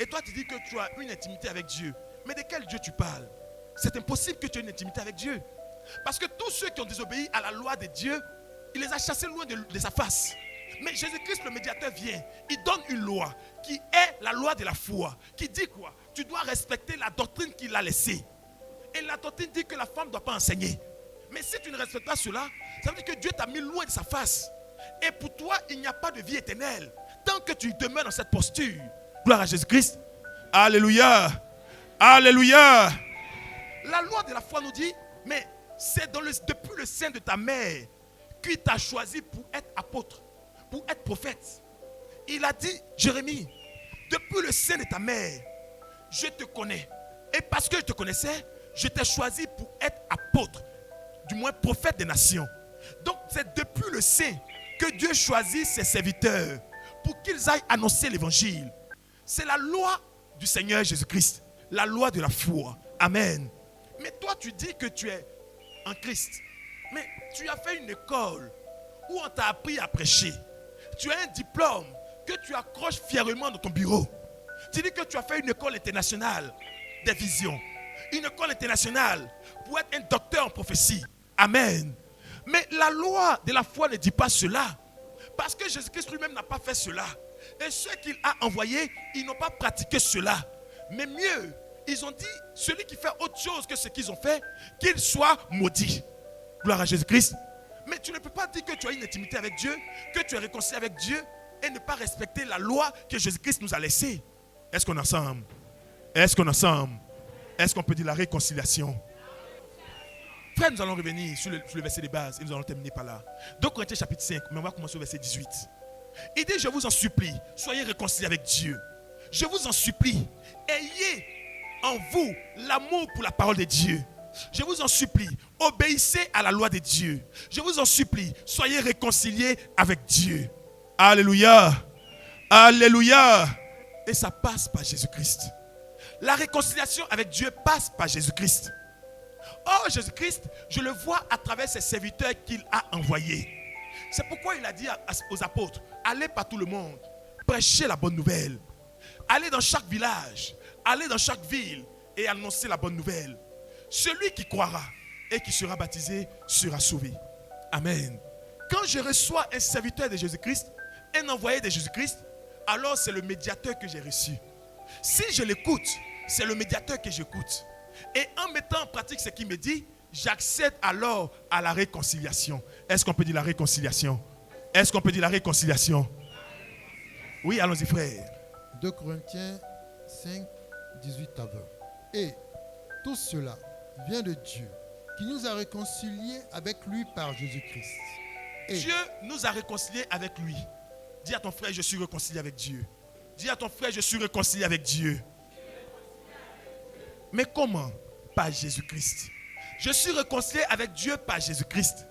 Et toi, tu dis que tu as une intimité avec Dieu. Mais de quel Dieu tu parles? C'est impossible que tu aies une intimité avec Dieu. Parce que tous ceux qui ont désobéi à la loi de Dieu, il les a chassés loin de sa face. Mais Jésus-Christ, le médiateur, vient. Il donne une loi qui est la loi de la foi. Qui dit quoi? Tu dois respecter la doctrine qu'il a laissée. Et la doctrine dit que la femme ne doit pas enseigner. Mais si tu ne respectes pas cela, ça veut dire que Dieu t'a mis loin de sa face. Et pour toi, il n'y a pas de vie éternelle. Tant que tu demeures dans cette posture. Gloire à Jésus-Christ. Alléluia. Alléluia. La loi de la foi nous dit, mais c'est depuis le sein de ta mère qu'il t'a choisi pour être apôtre, pour être prophète. Il a dit, Jérémie, depuis le sein de ta mère, je te connais. Et parce que je te connaissais, je t'ai choisi pour être apôtre, du moins prophète des nations. Donc c'est depuis le sein que Dieu choisit ses serviteurs pour qu'ils aillent annoncer l'évangile. C'est la loi du Seigneur Jésus-Christ, la loi de la foi. Amen. Mais toi tu dis que tu es en Christ. Mais tu as fait une école où on t'a appris à prêcher. Tu as un diplôme que tu accroches fièrement dans ton bureau. Tu dis que tu as fait une école internationale des visions. Une école internationale pour être un docteur en prophétie. Amen. Mais la loi de la foi ne dit pas cela. Parce que Jésus-Christ lui-même n'a pas fait cela. Et ceux qu'il a envoyés, ils n'ont pas pratiqué cela. Mais mieux, ils ont dit, celui qui fait autre chose que ce qu'ils ont fait, qu'il soit maudit. Gloire à Jésus-Christ. Mais tu ne peux pas dire que tu as une intimité avec Dieu, que tu es réconcilié avec Dieu et ne pas respecter la loi que Jésus-Christ nous a laissée. Est-ce qu'on est ensemble? Est-ce qu'on est ensemble? Est-ce qu'on peut dire la réconciliation? Frère, nous allons revenir sur le verset de base et nous allons terminer par là. 2 Corinthiens chapitre 5, mais on va commencer au verset 18. Il dit, je vous en supplie, soyez réconciliés avec Dieu. Je vous en supplie, ayez en vous l'amour pour la parole de Dieu. Je vous en supplie, obéissez à la loi de Dieu. Je vous en supplie, soyez réconciliés avec Dieu. Alléluia. Alléluia. Et ça passe par Jésus-Christ. La réconciliation avec Dieu passe par Jésus-Christ. Oh, Jésus-Christ, je le vois à travers ses serviteurs qu'il a envoyés. C'est pourquoi il a dit aux apôtres, allez par tout le monde, prêchez la bonne nouvelle. Allez dans chaque village, allez dans chaque ville et annoncez la bonne nouvelle. Celui qui croira et qui sera baptisé sera sauvé. Amen. Quand je reçois un serviteur de Jésus-Christ, un envoyé de Jésus-Christ, alors c'est le médiateur que j'ai reçu. Si je l'écoute, c'est le médiateur que j'écoute. Et en mettant en pratique ce qu'il me dit, j'accède alors à la réconciliation. Est-ce qu'on peut dire la réconciliation? Est-ce qu'on peut dire la réconciliation? Oui, allons-y frère. 2 Corinthiens 5, 18 à 20. Et tout cela vient de Dieu, qui nous a réconciliés avec lui par Jésus-Christ. Et Dieu nous a réconciliés avec lui. Dis à ton frère, je suis réconcilié avec Dieu. Dis à ton frère, je suis réconcilié avec Dieu. Mais comment? Par Jésus-Christ. Je suis réconcilié avec Dieu par Jésus-Christ.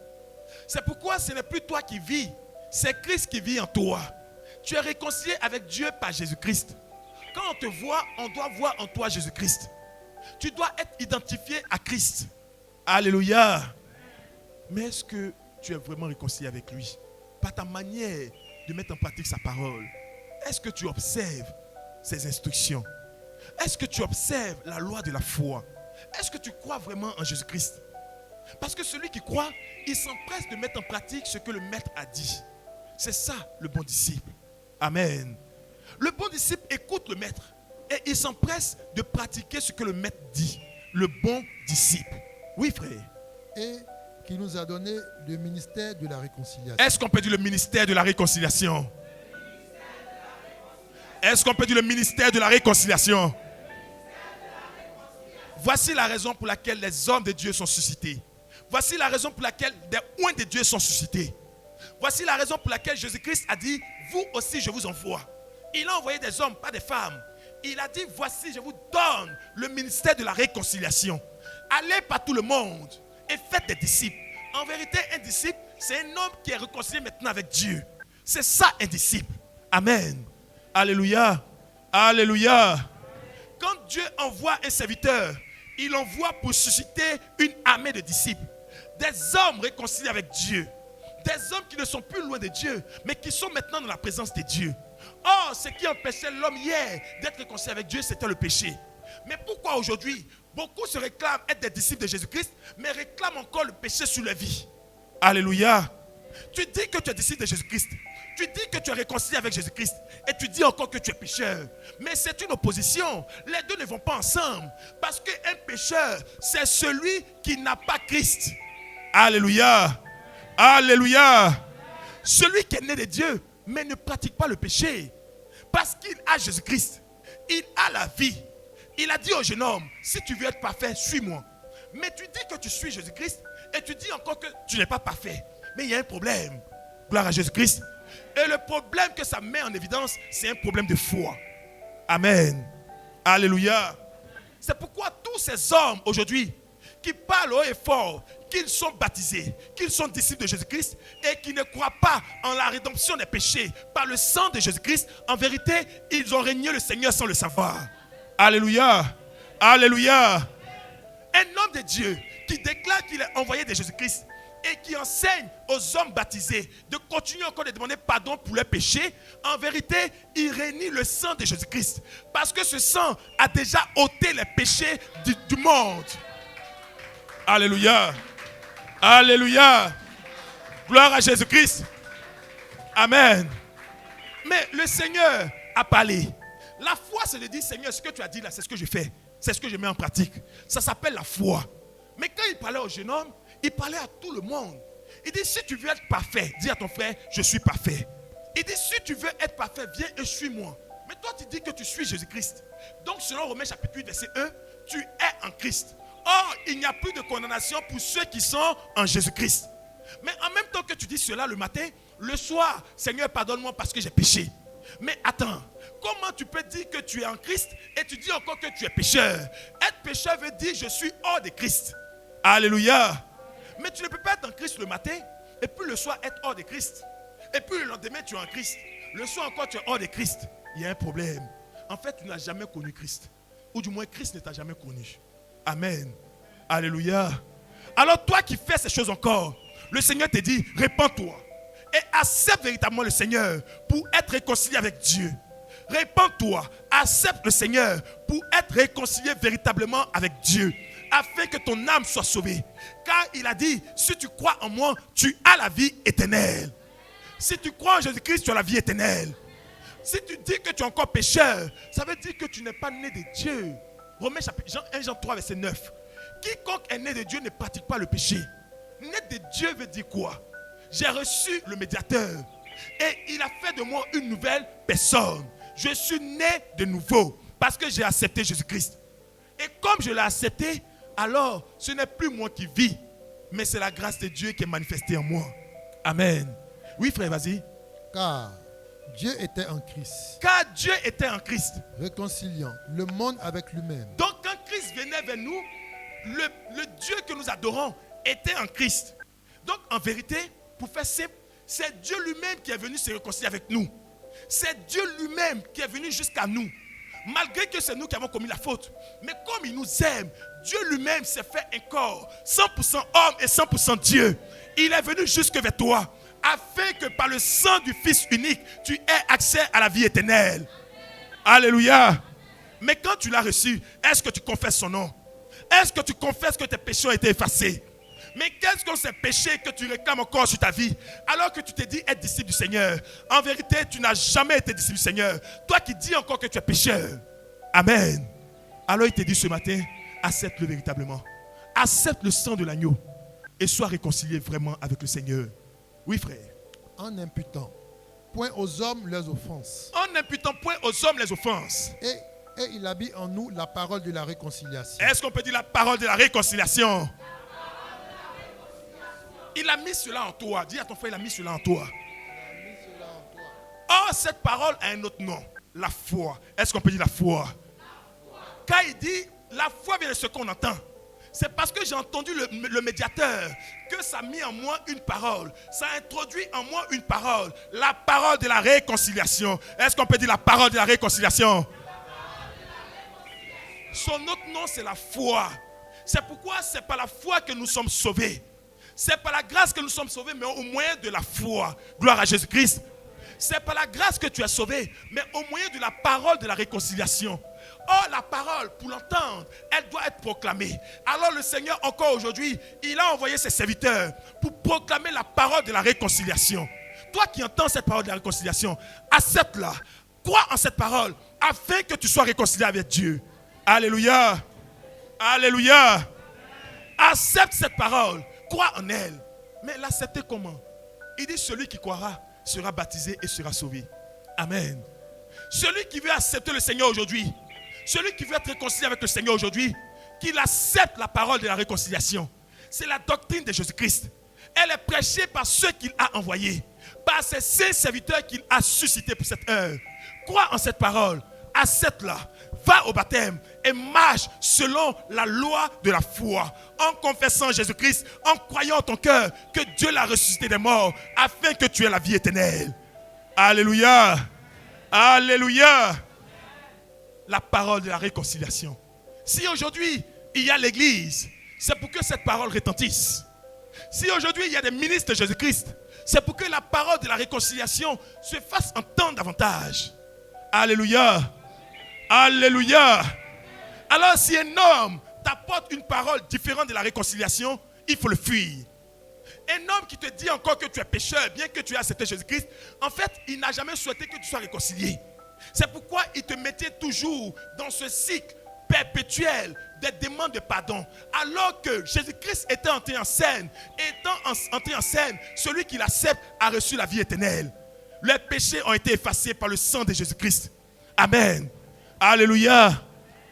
C'est pourquoi ce n'est plus toi qui vis, c'est Christ qui vit en toi. Tu es réconcilié avec Dieu par Jésus-Christ. Quand on te voit, on doit voir en toi Jésus-Christ. Tu dois être identifié à Christ. Alléluia. Mais est-ce que tu es vraiment réconcilié avec lui? Par ta manière de mettre en pratique sa parole. Est-ce que tu observes ses instructions? Est-ce que tu observes la loi de la foi? Est-ce que tu crois vraiment en Jésus-Christ? Parce que celui qui croit, il s'empresse de mettre en pratique ce que le maître a dit. C'est ça le bon disciple. Amen. Le bon disciple écoute le maître et il s'empresse de pratiquer ce que le maître dit. Le bon disciple. Oui frère. Et qui nous a donné le ministère de la réconciliation. Est-ce qu'on peut dire le ministère de la réconciliation? Est-ce qu'on peut dire le ministère de la réconciliation? Voici la raison pour laquelle les hommes de Dieu sont suscités. Voici la raison pour laquelle des oints de Dieu sont suscités. Voici la raison pour laquelle Jésus-Christ a dit, vous aussi je vous envoie. Il a envoyé des hommes, pas des femmes. Il a dit, voici je vous donne le ministère de la réconciliation. Allez par tout le monde et faites des disciples. En vérité, un disciple, c'est un homme qui est réconcilié maintenant avec Dieu. C'est ça un disciple. Amen. Alléluia. Alléluia. Quand Dieu envoie un serviteur, il envoie pour susciter une armée de disciples. Des hommes réconciliés avec Dieu. Des hommes qui ne sont plus loin de Dieu, mais qui sont maintenant dans la présence de Dieu. Or, ce qui empêchait l'homme hier d'être réconcilié avec Dieu, c'était le péché. Mais pourquoi aujourd'hui, beaucoup se réclament être des disciples de Jésus-Christ, mais réclament encore le péché sur leur vie? Alléluia. Tu dis que tu es disciple de Jésus-Christ. Tu dis que tu es réconcilié avec Jésus-Christ. Et tu dis encore que tu es pécheur. Mais c'est une opposition. Les deux ne vont pas ensemble. Parce qu'un pécheur, c'est celui qui n'a pas Christ. Alléluia. Alléluia. Celui qui est né de Dieu, mais ne pratique pas le péché. Parce qu'il a Jésus-Christ. Il a la vie. Il a dit au jeune homme, si tu veux être parfait, suis-moi. Mais tu dis que tu suis Jésus-Christ et tu dis encore que tu n'es pas parfait. Mais il y a un problème. Gloire à Jésus-Christ. Et le problème que ça met en évidence, c'est un problème de foi. Amen. Alléluia. C'est pourquoi tous ces hommes aujourd'hui qui parlent haut et fort qu'ils sont baptisés, qu'ils sont disciples de Jésus-Christ et qui ne croient pas en la rédemption des péchés par le sang de Jésus-Christ, en vérité, ils ont régné le Seigneur sans le savoir. Alléluia. Alléluia. Un homme de Dieu qui déclare qu'il est envoyé de Jésus-Christ et qui enseigne aux hommes baptisés de continuer encore de demander pardon pour leurs péchés, en vérité, il réunit le sang de Jésus-Christ. Parce que ce sang a déjà ôté les péchés du monde. Alléluia. Alléluia. Gloire à Jésus-Christ. Amen. Mais le Seigneur a parlé. La foi, c'est de dire, Seigneur, ce que tu as dit là, c'est ce que je fais. C'est ce que je mets en pratique. Ça s'appelle la foi. Mais quand il parlait au jeune homme, il parlait à tout le monde. Il dit, si tu veux être parfait, dis à ton frère, je suis parfait. Il dit, si tu veux être parfait, viens et suis-moi. Mais toi, tu dis que tu suis Jésus-Christ. Donc, selon Romains chapitre 8, verset 1, tu es en Christ. Or, il n'y a plus de condamnation pour ceux qui sont en Jésus-Christ. Mais en même temps que tu dis cela le matin, le soir, Seigneur, pardonne-moi parce que j'ai péché. Mais attends, comment tu peux dire que tu es en Christ et tu dis encore que tu es pécheur? Être pécheur veut dire je suis hors de Christ. Alléluia. Mais tu ne peux pas être en Christ le matin et puis le soir être hors de Christ. Et puis le lendemain tu es en Christ. Le soir encore tu es hors de Christ. Il y a un problème. En fait, tu n'as jamais connu Christ. Ou du moins Christ ne t'a jamais connu. Amen. Alléluia. Alors toi qui fais ces choses encore, le Seigneur te dit, répands-toi. Et accepte véritablement le Seigneur pour être réconcilié avec Dieu. Répands-toi, accepte le Seigneur pour être réconcilié véritablement avec Dieu, afin que ton âme soit sauvée. Car il a dit, si tu crois en moi, tu as la vie éternelle. Si tu crois en Jésus-Christ, tu as la vie éternelle. Si tu dis que tu es encore pécheur, ça veut dire que tu n'es pas né de Dieu. Romains chapitre 1 Jean 3 verset 9. Quiconque est né de Dieu ne pratique pas le péché. Né de Dieu veut dire quoi? J'ai reçu le médiateur et il a fait de moi une nouvelle personne. Je suis né de nouveau parce que j'ai accepté Jésus-Christ. Et comme je l'ai accepté, alors ce n'est plus moi qui vis, mais c'est la grâce de Dieu qui est manifestée en moi. Amen. Oui frère, vas-y. Car Dieu était en Christ. Car Dieu était en Christ. Réconciliant le monde avec lui-même. Donc quand Christ venait vers nous, le Dieu que nous adorons était en Christ. Donc en vérité, pour faire simple, c'est Dieu lui-même qui est venu se réconcilier avec nous. C'est Dieu lui-même qui est venu jusqu'à nous. Malgré que c'est nous qui avons commis la faute. Mais comme il nous aime, Dieu lui-même s'est fait un corps, 100% homme et 100% Dieu. Il est venu jusque vers toi, afin que par le sang du Fils unique, tu aies accès à la vie éternelle. Alléluia. Mais quand tu l'as reçu, est-ce que tu confesses son nom? Est-ce que tu confesses que tes péchés ont été effacés? Mais qu'est-ce que ces péchés que tu réclames encore sur ta vie alors que tu te dis être disciple du Seigneur? En vérité, tu n'as jamais été disciple du Seigneur. Toi qui dis encore que tu es pécheur. Amen. Alors il te dit ce matin, accepte-le véritablement. Accepte le sang de l'agneau et sois réconcilié vraiment avec le Seigneur. Oui frère. En imputant point aux hommes leurs offenses. En imputant point aux hommes les offenses. Et il habille en nous la parole de la réconciliation. Est-ce qu'on peut dire la parole de la réconciliation? Il a mis cela en toi. Dis à ton frère, il a mis cela en toi. Or, cette parole a un autre nom. La foi. Est-ce qu'on peut dire la foi? Quand il dit, la foi vient de ce qu'on entend. C'est parce que j'ai entendu le médiateur que ça a mis en moi une parole. Ça a introduit en moi une parole. La parole de la réconciliation. Est-ce qu'on peut dire la parole de la réconciliation? Son autre nom, c'est la foi. C'est pourquoi c'est par la foi que nous sommes sauvés. C'est par la grâce que nous sommes sauvés, mais au moyen de la foi. Gloire à Jésus-Christ. C'est par la grâce que tu es sauvé, mais au moyen de la parole de la réconciliation. Or, la parole, pour l'entendre, elle doit être proclamée. Alors le Seigneur, encore aujourd'hui, il a envoyé ses serviteurs pour proclamer la parole de la réconciliation. Toi qui entends cette parole de la réconciliation, accepte-la. Crois en cette parole, afin que tu sois réconcilié avec Dieu. Alléluia. Alléluia. Accepte cette parole. Crois en elle. Mais l'accepter comment? Il dit celui qui croira sera baptisé et sera sauvé. Amen. Celui qui veut accepter le Seigneur aujourd'hui, celui qui veut être réconcilié avec le Seigneur aujourd'hui, qu'il accepte la parole de la réconciliation. C'est la doctrine de Jésus-Christ. Elle est prêchée par ceux qu'il a envoyés, par ses saints serviteurs qu'il a suscités pour cette heure. Crois en cette parole, accepte-la, va au baptême et marche selon la loi de la foi, en confessant Jésus-Christ, en croyant en ton cœur que Dieu l'a ressuscité des morts, afin que tu aies la vie éternelle. Alléluia. Alléluia. La parole de la réconciliation. Si aujourd'hui il y a l'église, c'est pour que cette parole retentisse. Si aujourd'hui il y a des ministres de Jésus-Christ, c'est pour que la parole de la réconciliation se fasse entendre davantage. Alléluia. Alléluia. Alors si un homme t'apporte une parole différente de la réconciliation, il faut le fuir. Un homme qui te dit encore que tu es pécheur, bien que tu aies accepté Jésus-Christ, en fait, il n'a jamais souhaité que tu sois réconcilié. C'est pourquoi il te mettait toujours dans ce cycle perpétuel des demandes de pardon. Alors que Jésus-Christ était entré en scène, celui qui l'accepte a reçu la vie éternelle. Les péchés ont été effacés par le sang de Jésus-Christ. Amen. Alléluia.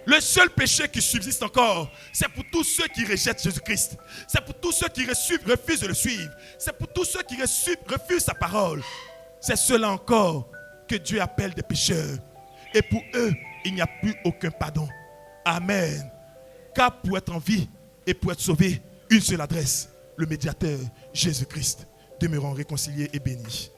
Le seul péché qui subsiste encore, c'est pour tous ceux qui rejettent Jésus-Christ. C'est pour tous ceux qui refusent de le suivre. C'est pour tous ceux qui refusent sa parole. C'est ceux-là encore que Dieu appelle des pécheurs. Et pour eux, il n'y a plus aucun pardon. Amen. Car pour être en vie et pour être sauvé, une seule adresse, le médiateur Jésus-Christ. Demeurons réconciliés et bénis.